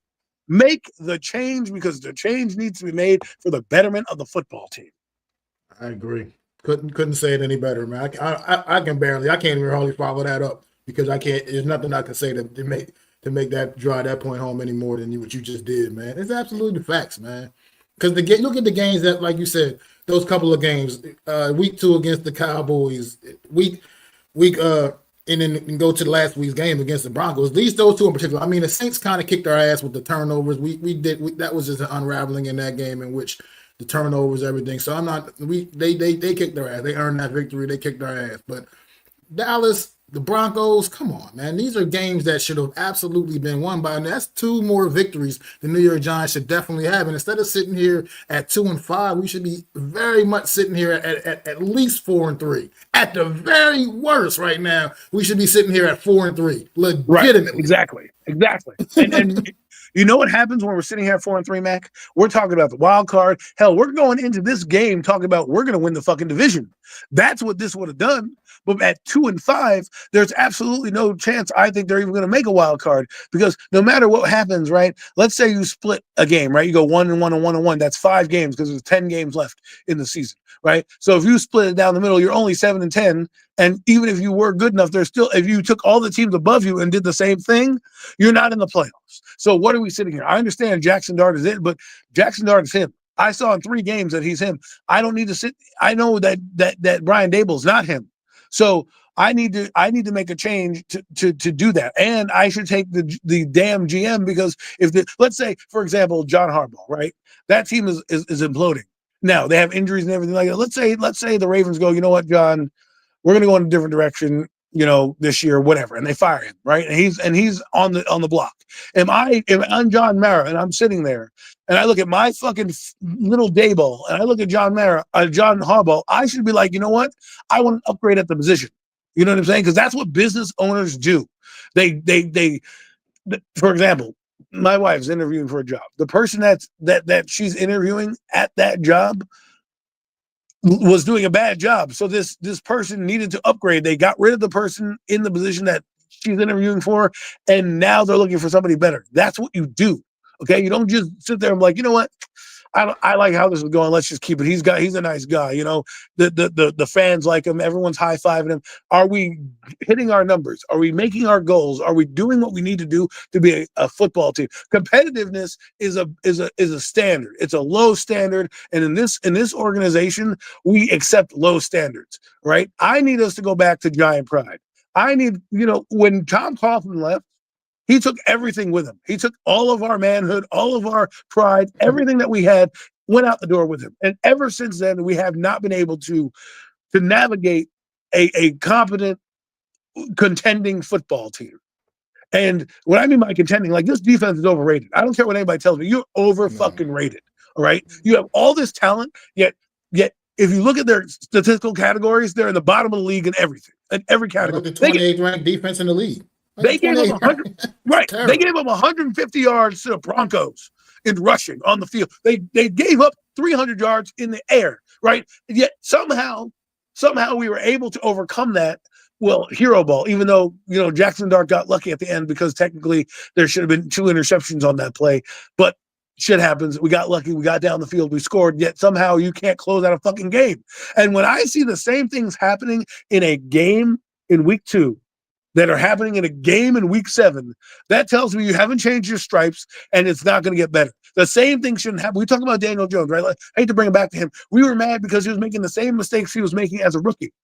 Make the change because the change needs to be made for the betterment of the football team. I agree. Couldn't say it any better, man. I can't even hardly follow that up because I can't. There's nothing I can say to make that drive that point home any more than what you just did, man. It's absolutely the facts, man. Because look at the games that, like you said, those couple of games, week 2 against the Cowboys, week and then go to the last week's game against the Broncos. Those 2 in particular. I mean, the Saints kind of kicked our ass with the turnovers. That was just an unraveling in that game in which the turnovers, everything. So they kicked their ass. They earned that victory. They kicked our ass. But Dallas, the Broncos, come on, man. These are games that should have absolutely been won by, and that's 2 more victories the New York Giants should definitely have. And instead of sitting here at 2-5, we should be very much sitting here at least 4-3. At the very worst, right now, we should be sitting here at 4-3. Legitimately. Right. Exactly. And you know what happens when we're sitting here at 4-3, Mac? We're talking about the wild card. Hell, we're going into this game talking about we're going to win the fucking division. That's what this would have done. But at 2-5, there's absolutely no chance I think they're even going to make a wild card because no matter what happens, right? Let's say you split a game, right? You go 1-1 and 1-1. That's 5 games because there's 10 games left in the season, right? So if you split it down the middle, you're only 7 and 10. And even if you were good enough, there's still, if you took all the teams above you and did the same thing, you're not in the playoffs. So what are we sitting here? I understand Jackson Dart is it, but Jackson Dart is him. I saw in 3 games that he's him. I don't need to sit. I know that Brian Daboll's not him. So I need to make a change to do that. And I should take the damn GM because let's say, for example, John Harbaugh, right? That team is imploding. Now they have injuries and everything like that. Let's say the Ravens go, you know what, John, we're going to go in a different direction, this year, whatever, and they fire him, right? And he's on the block. If I'm John Mara and I'm sitting there and I look at my fucking little day ball and I look at John Harbaugh, I should be like, you know what? I want an upgrade at the position. You know what I'm saying? Because that's what business owners do. They for example, my wife's interviewing for a job. The person that she's interviewing at that job was doing a bad job. So this person needed to upgrade. They got rid of the person in the position that she's interviewing for, and now they're looking for somebody better. That's what you do. Okay, you don't just sit there and be like, you know what? I like how this is going. Let's just keep it. He's a nice guy. The fans like him. Everyone's high fiving him. Are we hitting our numbers? Are we making our goals? Are we doing what we need to do to be a football team? Competitiveness is a standard. It's a low standard, and in this organization, we accept low standards. Right? I need us to go back to giant pride. I need when Tom Coughlin left. He took everything with him. He took all of our manhood, all of our pride, everything that we had went out the door with him. And ever since then, we have not been able to navigate a competent, contending football team. And what I mean by contending, like this defense is overrated. I don't care what anybody tells me. You're over fucking rated. All right. You have all this talent, yet if you look at their statistical categories, they're in the bottom of the league in everything, in every category. Like the 28th ranked defense in the league. They gave up 100. Right. They gave up 150 yards to the Broncos in rushing on the field. They gave up 300 yards in the air. Right. And yet somehow we were able to overcome that. Well, hero ball, even though, Jackson Dart got lucky at the end because technically there should have been 2 interceptions on that play. But shit happens. We got lucky. We got down the field. We scored. Yet somehow you can't close out a fucking game. And when I see the same things happening in a game in week 2, that are happening in a game in week 7, that tells me you haven't changed your stripes and it's not going to get better. The same thing shouldn't happen. We talk about Daniel Jones, right? Like, I hate to bring it back to him. We were mad because he was making the same mistakes he was making as a rookie,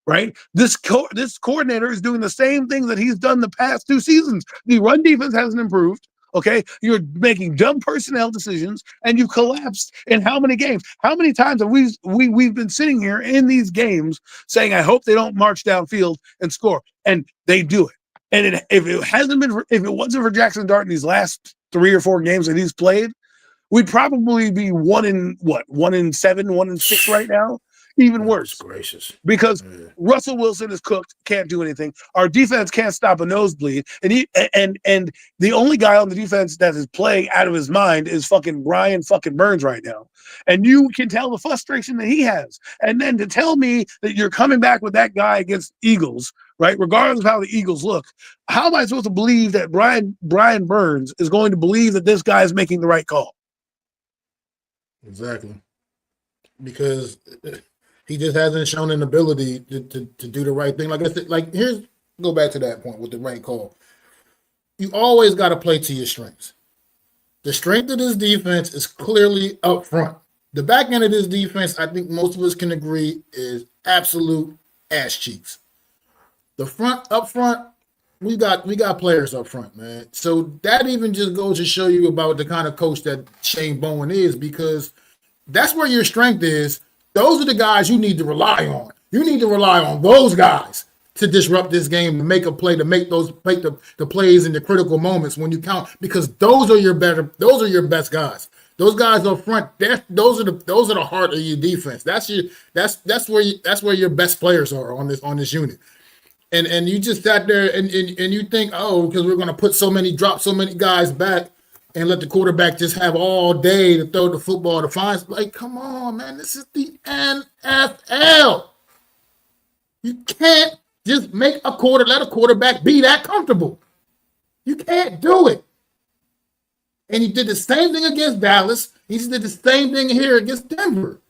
right? This coordinator is doing the same thing that he's done the past 2 seasons. The run defense hasn't improved. Okay, you're making dumb personnel decisions, and you collapsed in how many games? How many times have we've been sitting here in these games saying, "I hope they don't march downfield and score," and they do it. And if it wasn't for Jackson Dart in these last 3 or 4 games that he's played, we'd probably be 1-7, 1-6 right now. Even worse. Gracious. Because Russell Wilson is cooked, can't do anything. Our defense can't stop a nosebleed. And the only guy on the defense that is playing out of his mind is fucking Brian fucking Burns right now. And you can tell the frustration that he has. And then to tell me that you're coming back with that guy against Eagles, right? Regardless of how the Eagles look, how am I supposed to believe that Brian Burns is going to believe that this guy is making the right call? Exactly. Because he just hasn't shown an ability to do the right thing. Like I said, go back to that point with the right call. You always got to play to your strengths. The strength of this defense is clearly up front. The back end of this defense, I think most of us can agree, is absolute ass cheeks. Up front, we got players up front, man. So that even just goes to show you about the kind of coach that Shane Bowen is, because that's where your strength is. Those are the guys you need to rely on. You need to rely on those guys to disrupt this game, to make a play, to make the plays in the critical moments when you count, because those are your best guys. Those guys up front, those are the heart of your defense. That's where your best players are on this unit. And you just sat there and you think, oh, because we're going to drop so many guys back and let the quarterback just have all day to throw the football to find. Like, come on, man. This is the NFL. You can't just let a quarterback be that comfortable. You can't do it. And he did the same thing against Dallas. He just did the same thing here against Denver.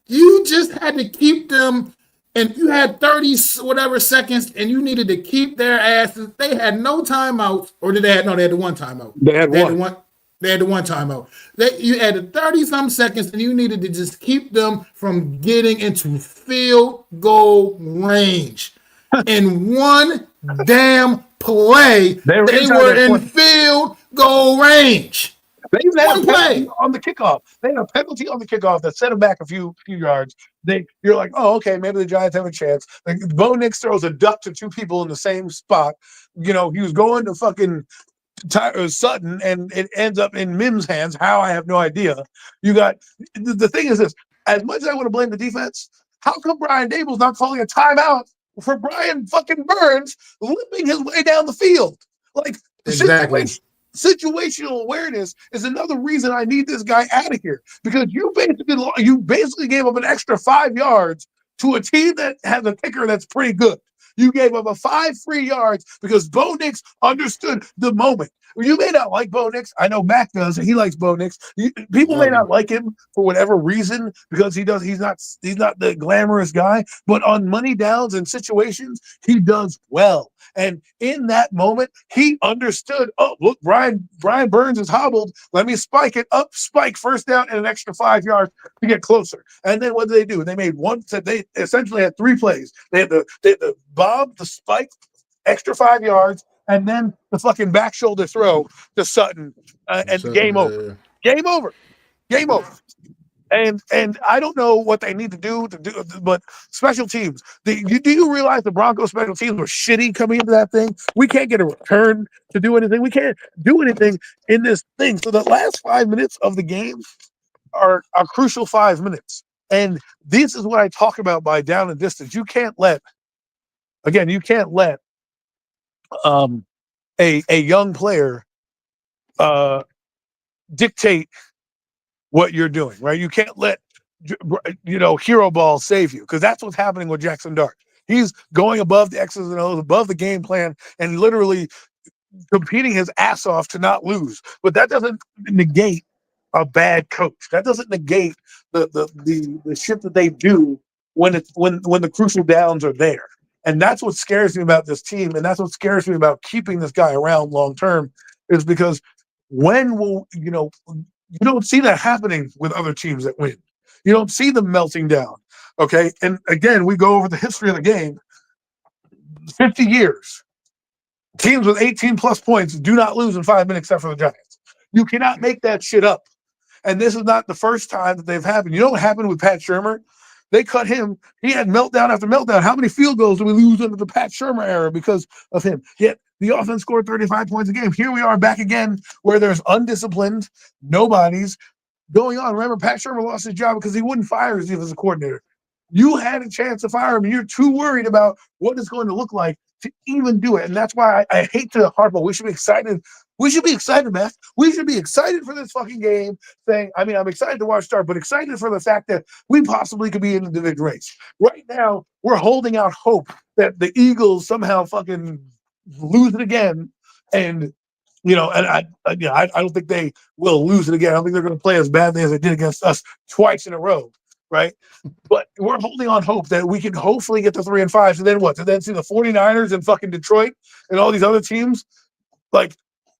You just had to keep them, and you had 30 whatever seconds, and you needed to keep their asses. They had no timeouts, or did they had the one timeout? They had one. They had the one timeout. You had the 30-some seconds, and you needed to just keep them from getting into field goal range. In one damn play, they were in field goal range. They even had a One penalty play. on the kickoff. They had a penalty on the kickoff that set them back a few yards. You're like, oh, okay, maybe the Giants have a chance. Like Bo Nix throws a duck to two people in the same spot. He was going to fucking Sutton, and it ends up in Mims' hands. How, I have no idea. You got the thing is this: as much as I want to blame the defense, how come Brian Dable's not calling a timeout for Brian fucking Burns limping his way down the field? Like Exactly. situational awareness is another reason I need this guy out of here, because you basically gave up an extra 5 yards to a team that has a kicker that's pretty good. You gave up a 5 free yards because Bo Nix understood the moment. You may not like Bo Nix. I know Mac does. He likes Bo Nix. People may Love not him. like him for whatever reason because he's not the glamorous guy. But on money downs and situations, he does well. And in that moment, he understood. Oh, look, Brian Burns is hobbled. Let me spike it up, spike first down, and an extra 5 yards to get closer. And then what did they do? They made one. They essentially had 3 plays. They had the bomb, the spike, extra 5 yards, and then the fucking back shoulder throw to Sutton, and Sutton, game over. Game over. Game over. And I don't know what they need to do, but special teams. Do you realize the Broncos special teams were shitty coming into that thing? We can't get a return to do anything. We can't do anything in this thing. So the last 5 minutes of the game are a crucial 5 minutes. And this is what I talk about by down and distance. You can't let um, a young player dictate what you're doing, right? You can't let hero ball save you, because that's what's happening with Jackson Dart. He's going above the X's and O's, above the game plan, and literally competing his ass off to not lose. But that doesn't negate a bad coach. That doesn't negate the shit that they do when the crucial downs are there. And that's what scares me about this team, and that's what scares me about keeping this guy around long term, is because when will you don't see that happening with other teams that win. You don't see them melting down. Okay. And again, we go over the history of the game. 50 years. Teams with 18 plus points do not lose in 5 minutes except for the Giants. You cannot make that shit up. And this is not the first time that they've happened. You know what happened with Pat Shurmur? They cut him. He had meltdown after meltdown. How many field goals did we lose under the Pat Shurmur era because of him? Yet the offense scored 35 points a game. Here we are back again where there's undisciplined nobodies going on. Remember, Pat Shurmur lost his job because he wouldn't fire his defensive coordinator. You had a chance to fire him, and you're too worried about what it's going to look like to even do it. And that's why I hate to harp on. We should be excited. We should be excited, Matt. We should be excited for this fucking game. I'm excited to watch start, but excited for the fact that we possibly could be in the division race. Right now, we're holding out hope that the Eagles somehow fucking lose it again, and I don't think they will lose it again. I don't think they're going to play as badly as they did against us twice in a row, right? But we're holding on hope that we can hopefully get to 3-5. So then what? To then see the 49ers and fucking Detroit and all these other teams, like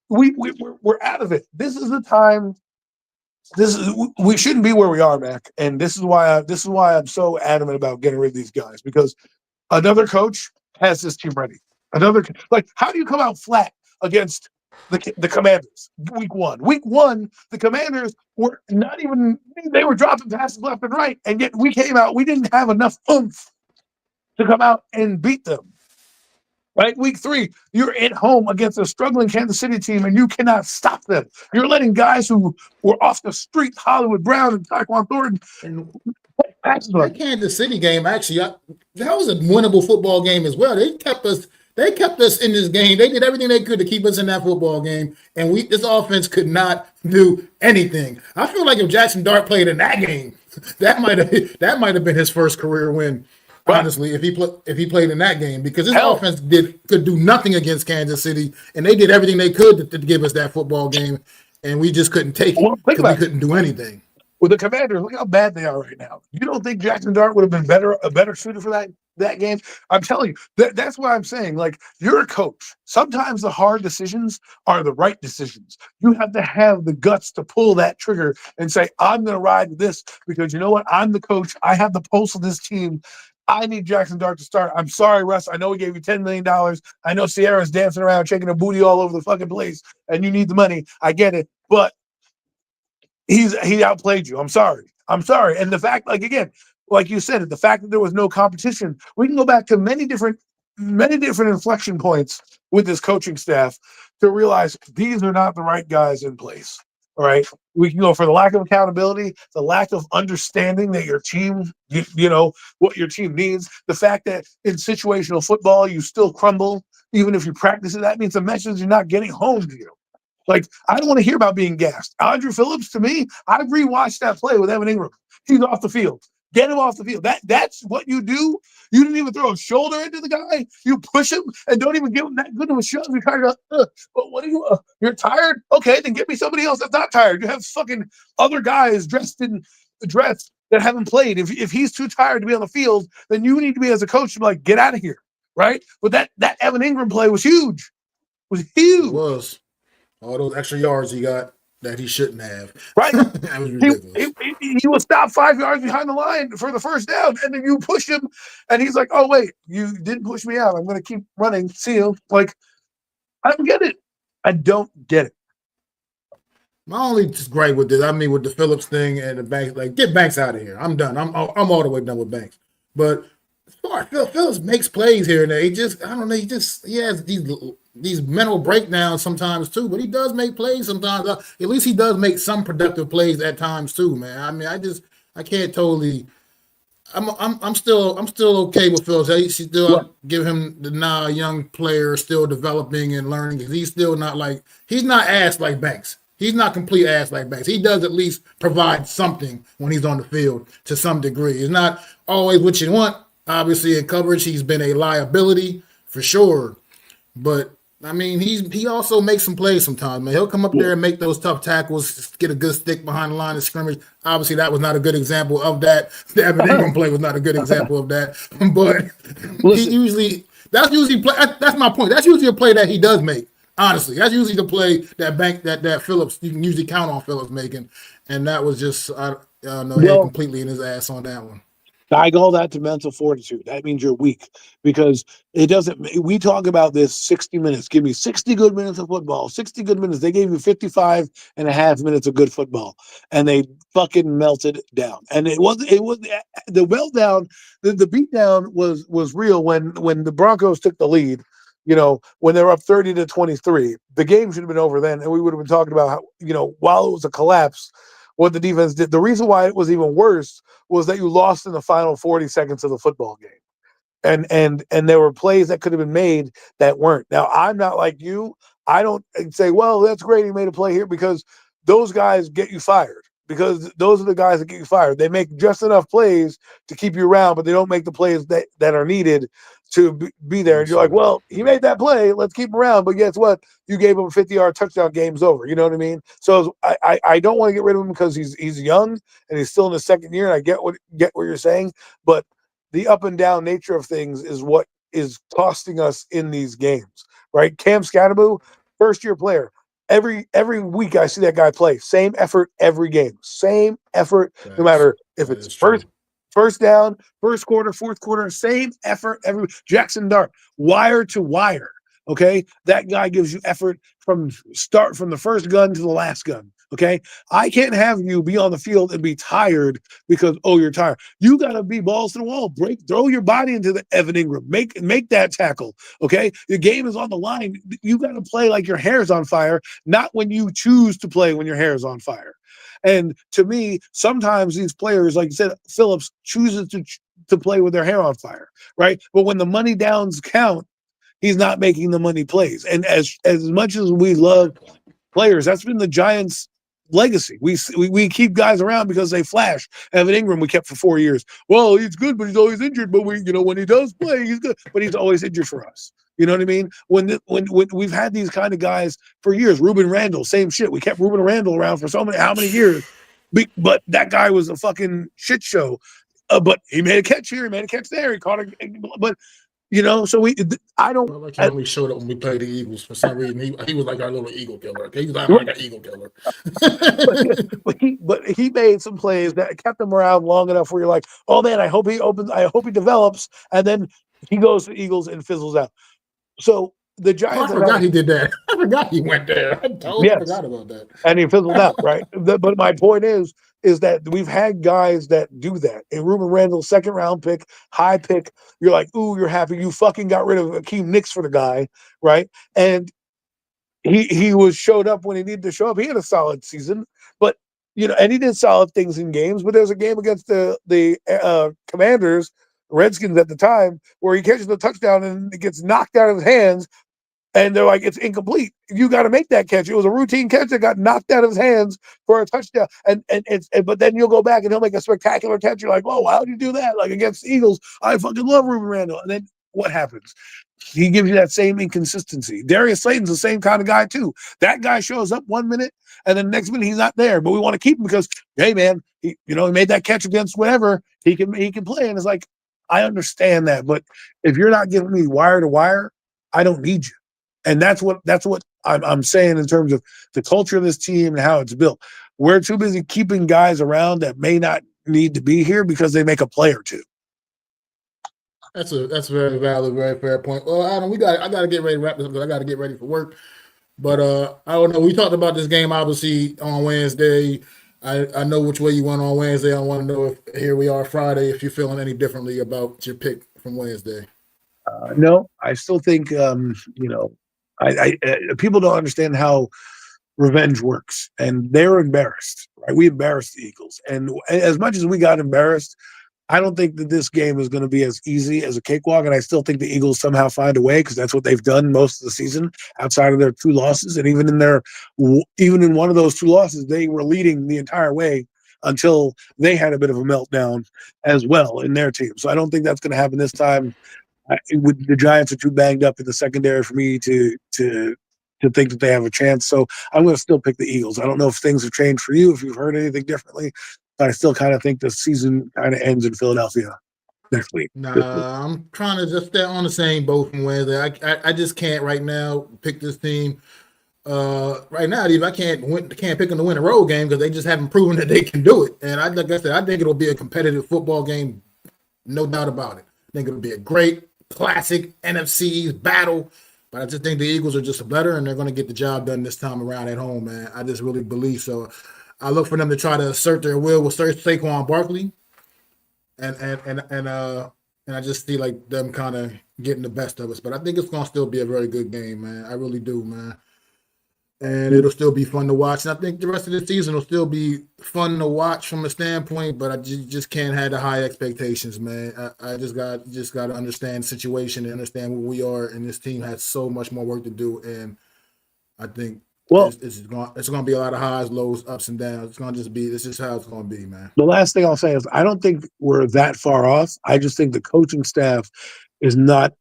we're out of it. This is the time. We shouldn't be where we are, Mac, and this is why I'm so adamant about getting rid of these guys, because another coach has this team ready. How do you come out flat against the Commanders week one? Week one, the Commanders were not even, they were dropping passes left and right, and yet we came out, we didn't have enough oomph to come out and beat them. Right? Week three, you're at home against a struggling Kansas City team, and you cannot stop them. You're letting guys who were off the street, Hollywood Brown and Tyquan Thornton, And passes on that you. Kansas City game, actually, that was a winnable football game as well. They kept us. They kept us in this game. They did everything they could to keep us in that football game, and this offense could not do anything. I feel like if Jackson Dart played in that game, that might have been his first career win. Right. Honestly, if he played in that game, because this Hell, offense could do nothing against Kansas City, and they did everything they could to give us that football game, and we just couldn't take it well, think because we about it. couldn't do anything. With the Commanders, look how bad they are right now. You don't think Jackson Dart would have been a better shooter for that game? I'm telling you, that's why I'm saying, like, you're a coach. Sometimes the hard decisions are the right decisions. You have to have the guts to pull that trigger and say, I'm going to ride with this because you know what? I'm the coach. I have the pulse of this team. I need Jackson Dart to start. I'm sorry, Russ. I know we gave you $10 million. I know Sierra's dancing around, shaking her booty all over the fucking place, and you need the money. I get it. But he outplayed you. I'm sorry. I'm sorry. And the fact, like again, like you said, the fact that there was no competition, we can go back to many different inflection points with this coaching staff to realize these are not the right guys in place. All right. We can go for the lack of accountability, the lack of understanding that your team, you know, what your team needs, the fact that in situational football, you still crumble, even if you practice it. That means the message is not getting home to you. Like, I don't want to hear about being gassed. Andrew Phillips, to me, I've rewatched that play with Evan Ingram. He's off the field. Get him off the field. That's what you do. You didn't even throw a shoulder into the guy. You push him and don't even give him that good of a shove. You're kind of, but what are you? You're tired? Okay, then get me somebody else that's not tired. You have fucking other guys dressed in the dress that haven't played. If he's too tired to be on the field, then you need to be as a coach to be like, get out of here, right? But that Evan Ingram play was huge. Was It huge. was. All those extra yards he got that he shouldn't have. Right. That was ridiculous. He was stopped 5 yards behind the line for the first down, and then you push him, and he's like, "Oh wait, you didn't push me out. I'm going to keep running. See you." Like, I don't get it. I don't get it. My only gripe with this, I mean, with the Phillips thing and the Banks, like, get Banks out of here. I'm done. I'm all the way done with Banks. But as far as Phillips makes plays here and there, I don't know, he has these mental breakdowns sometimes too. But he does make plays sometimes. At least he does make some productive plays at times too, man. I mean, I can't totally. I'm still okay with Phillips. I What? still give him the young player still developing and learning because he's still not like he's not ass like Banks. He's not complete ass like Banks. He does at least provide something when he's on the field to some degree. It's not always what you want. Obviously, in coverage, he's been a liability for sure. But I mean, he also makes some plays sometimes, man. He'll come up there and make those tough tackles, get a good stick behind the line of scrimmage. Obviously, that was not a good example of that. The Evan Ingram play was not a good example of that. But Listen, that's usually that's my point. That's usually a play that he does make. Honestly, that's usually the play that Phillips you can usually count on Phillips making, and that was just I don't know, head well, completely in his ass on that one. I call that to mental fortitude. That means you're weak because it doesn't. We talk about this 60 minutes. Give me 60 good minutes of football. 60 good minutes. They gave you 55 and a half minutes of good football, and they fucking melted down. And it was the meltdown. The beatdown was real when the Broncos took the lead. You know, when they were up 30-23, the game should have been over then, and we would have been talking about how, while it was a collapse, what the defense did. The reason why it was even worse was that you lost in the final 40 seconds of the football game. And there were plays that could have been made that weren't. Now, I'm not like you. I don't say, well, that's great, he made a play here, because those guys get you fired. Because those are the guys that get you fired. They make just enough plays to keep you around, but they don't make the plays that are needed to be there. And you're like, well, he made that play. Let's keep him around. But guess what? You gave him a 50-yard touchdown. Game's over. You know what I mean? So I don't want to get rid of him because he's young and he's still in his second year. And I get what you're saying, but the up and down nature of things is what is costing us in these games, right? Cam Scatterbo, first year player. Every week I see that guy play. Same effort every game. Same effort, no Facts. matter if That it's is true. first down, first quarter, fourth quarter, same effort every Jackson Dart, wire to wire. Okay. That guy gives you effort from the first gun to the last gun. Okay. I can't have you be on the field and be tired because, oh, you're tired. You got to be balls to the wall, throw your body into the Evan Ingram, make that tackle. Okay. The game is on the line. You got to play like your hair's on fire, not when you choose to play when your hair is on fire. And to me, sometimes these players, like you said, Phillips chooses to play with their hair on fire, right? But when the money downs count, he's not making the money plays. And as much as we love players, that's been the Giants' legacy. We keep guys around because they flash. Evan Ingram we kept for 4 years. Well, he's good, but he's always injured. But when he does play, he's good, but he's always injured for us. You know what I mean? When we've had these kind of guys for years, Ruben Randall, same shit. We kept Ruben Randall around for how many years? But that guy was a fucking shit show. But he made a catch here, he made a catch there, he caught but so I don't. Well, like he only showed up when we played the Eagles for some reason. He was like our little eagle killer. Okay? He was like an eagle killer. But he made some plays that kept him around long enough where you're like, oh man, I hope he develops, and then he goes to the Eagles and fizzles out. So the Oh, I Giants have had forgot he did that. I forgot he went there. I totally yes, forgot about that. and he fizzled out, right? But my point is that we've had guys that do that. And Ruben Randall, second round pick, high pick, you're like, ooh, you're happy. You fucking got rid of Akeem Nicks for the guy, right? And he was showed up when he needed to show up. He had a solid season, but and he did solid things in games. But there's a game against the Commanders, Redskins at the time, where he catches the touchdown and it gets knocked out of his hands, and they're like, it's incomplete. You got to make that catch. It was a routine catch that got knocked out of his hands for a touchdown. But then you'll go back and he'll make a spectacular catch. You're like, whoa, how did you do that? Like against the Eagles, I fucking love Ruben Randall. And then what happens? He gives you that same inconsistency. Darius Slayton's the same kind of guy too. That guy shows up 1 minute and then the next minute he's not there. But we want to keep him because, hey man, he made that catch against whatever. He can play. And it's like, I understand that, but if you're not giving me wire to wire, I don't need you. And that's what I'm saying in terms of the culture of this team and how it's built. We're too busy keeping guys around that may not need to be here because they make a play or two. That's a very valid, very fair point. Well, Adam, I gotta get ready to wrap this up because I gotta get ready for work. But I don't know. We talked about this game obviously on Wednesday. I know which way you went on Wednesday. I want to know if here we are Friday, if you're feeling any differently about your pick from Wednesday. No, I still think people don't understand how revenge works, and they're embarrassed. Right? We embarrassed the Eagles, and as much as we got embarrassed, I don't think that this game is going to be as easy as a cakewalk, and I still think the Eagles somehow find a way because that's what they've done most of the season outside of their two losses, and even in one of those two losses, they were leading the entire way until they had a bit of a meltdown as well in their team. So I don't think that's going to happen this time. The Giants are too banged up in the secondary for me to think that they have a chance. So I'm going to still pick the Eagles. I don't know if things have changed for you, if you've heard anything differently, but I still kind of think the season kind of ends in Philadelphia next week. Nah, I'm trying to just stay on the same boat from Wednesday. I just can't right now pick this team. Right now, I can't pick them to win a road game because they just haven't proven that they can do it. And like I said, I think it'll be a competitive football game, no doubt about it. I think it'll be a great classic NFC battle. But I just think the Eagles are just better, and they're going to get the job done this time around at home, man. I just really believe so. I look for them to try to assert their will with Saquon Barkley, and I just see like them kind of getting the best of us. But I think it's going to still be a very good game, man. I really do, man. And it'll still be fun to watch. And I think the rest of the season will still be fun to watch from a standpoint, but I just can't have the high expectations, man. I just got to understand the situation and understand where we are, and this team has so much more work to do. And I think Well, it's going to be a lot of highs, lows, ups and downs. It's going to just be this is how it's going to be, man. the last thing I'll say is I don't think we're that far off. I just think the coaching staff is not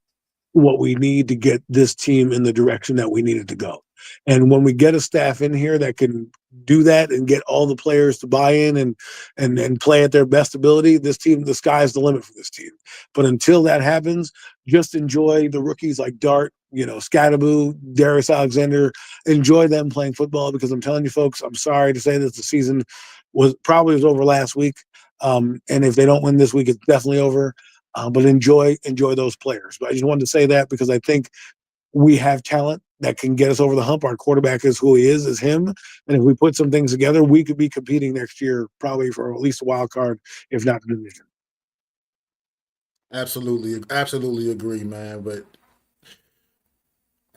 what we need to get this team in the direction that we need it to go. And when we get a staff in here that can do that and get all the players to buy in and play at their best ability, this team, the sky's the limit for this team. But until that happens, just enjoy the rookies like Dart, Scattaboo, Darius Alexander. Enjoy them playing football because I'm telling you, folks, I'm sorry to say this, the season was over last week. And if they don't win this week, it's definitely over. But enjoy those players. But I just wanted to say that because I think we have talent that can get us over the hump. Our quarterback is who he is him. And if we put some things together, we could be competing next year, probably for at least a wild card, if not the division. Absolutely agree, man. But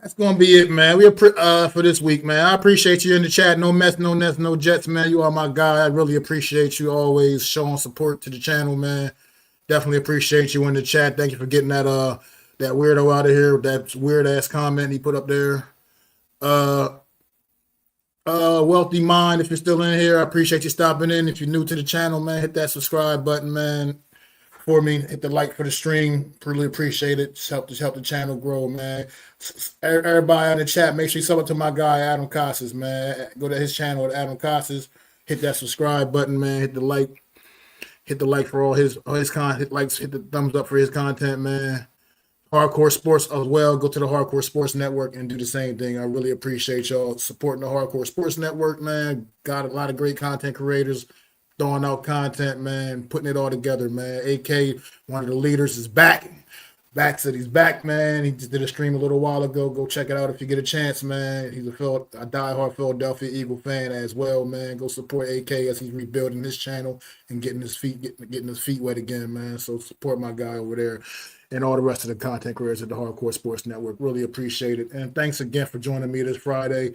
that's gonna be it, man. For this week, man. I appreciate you in the chat. No mess, no nets, no jets, man. You are my guy. I really appreciate you always showing support to the channel, man. Definitely appreciate you in the chat. Thank you for getting that weirdo out of here. That weird ass comment he put up there. Wealthy Mind, if you're still in here, I appreciate you stopping in. If you're new to the channel, man, hit that subscribe button, man. For me, hit the like for the stream. Really appreciate it. Just help the channel grow, man. Everybody in the chat, make sure you sub up to my guy Adam Casas, man. Go to his channel at Adam Casas. Hit that subscribe button, man. Hit the like for all his content. Hit the thumbs up for his content, man. Hardcore Sports as well. Go to the Hardcore Sports Network and do the same thing. I really appreciate y'all supporting the Hardcore Sports Network, man. Got a lot of great content creators throwing out content, man, putting it all together, man. AK, one of the leaders, is back. Back said he's back, man. He just did a stream a little while ago. Go check it out if you get a chance, man. He's a diehard Philadelphia Eagle fan as well, man. Go support AK as he's rebuilding his channel and getting his feet wet again, man. So support my guy over there and all the rest of the content creators at the Hardcore Sports Network. Really appreciate it. And thanks again for joining me this Friday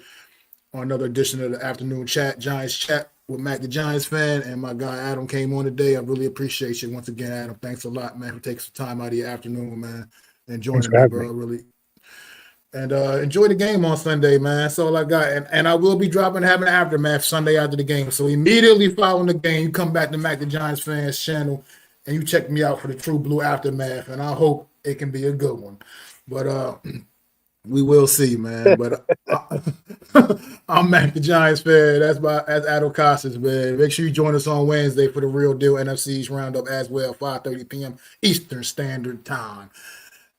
on another edition of the Afternoon Giants Chat with Mac the Giants fan, and my guy Adam came on today. I really appreciate you once again, Adam. Thanks a lot, man, for taking some time out of your afternoon, man, and joining me, bro. Really. And enjoy the game on Sunday, man. That's all I got. And I will be having an aftermath Sunday after the game. So immediately following the game, you come back to Mac the Giants fans channel and you check me out for the True Blue aftermath. And I hope it can be a good one. But we will see, man. But I'm Mac the Giants fan. That's Adam Costas, man. Make sure you join us on Wednesday for the Real Deal NFC's Roundup as well, 5:30 p.m. Eastern Standard Time.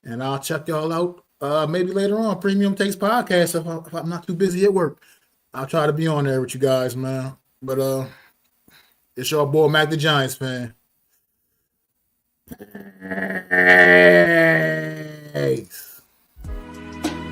And I'll check y'all out maybe later on. Premium Takes Podcast if I'm not too busy at work. I'll try to be on there with you guys, man. But it's your boy Mac the Giants fan. Peace.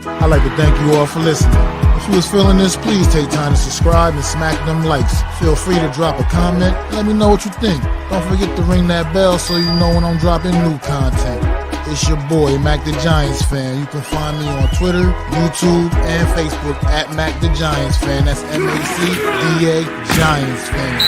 I'd like to thank you all for listening. If you was feeling this, please take time to subscribe and smack them likes. Feel free to drop a comment. Let me know what you think. Don't forget to ring that bell so you know when I'm dropping new content. It's your boy, Mac the Giants fan. You can find me on Twitter, YouTube, and Facebook at Mac the Giants fan. That's MACDA Giants fan.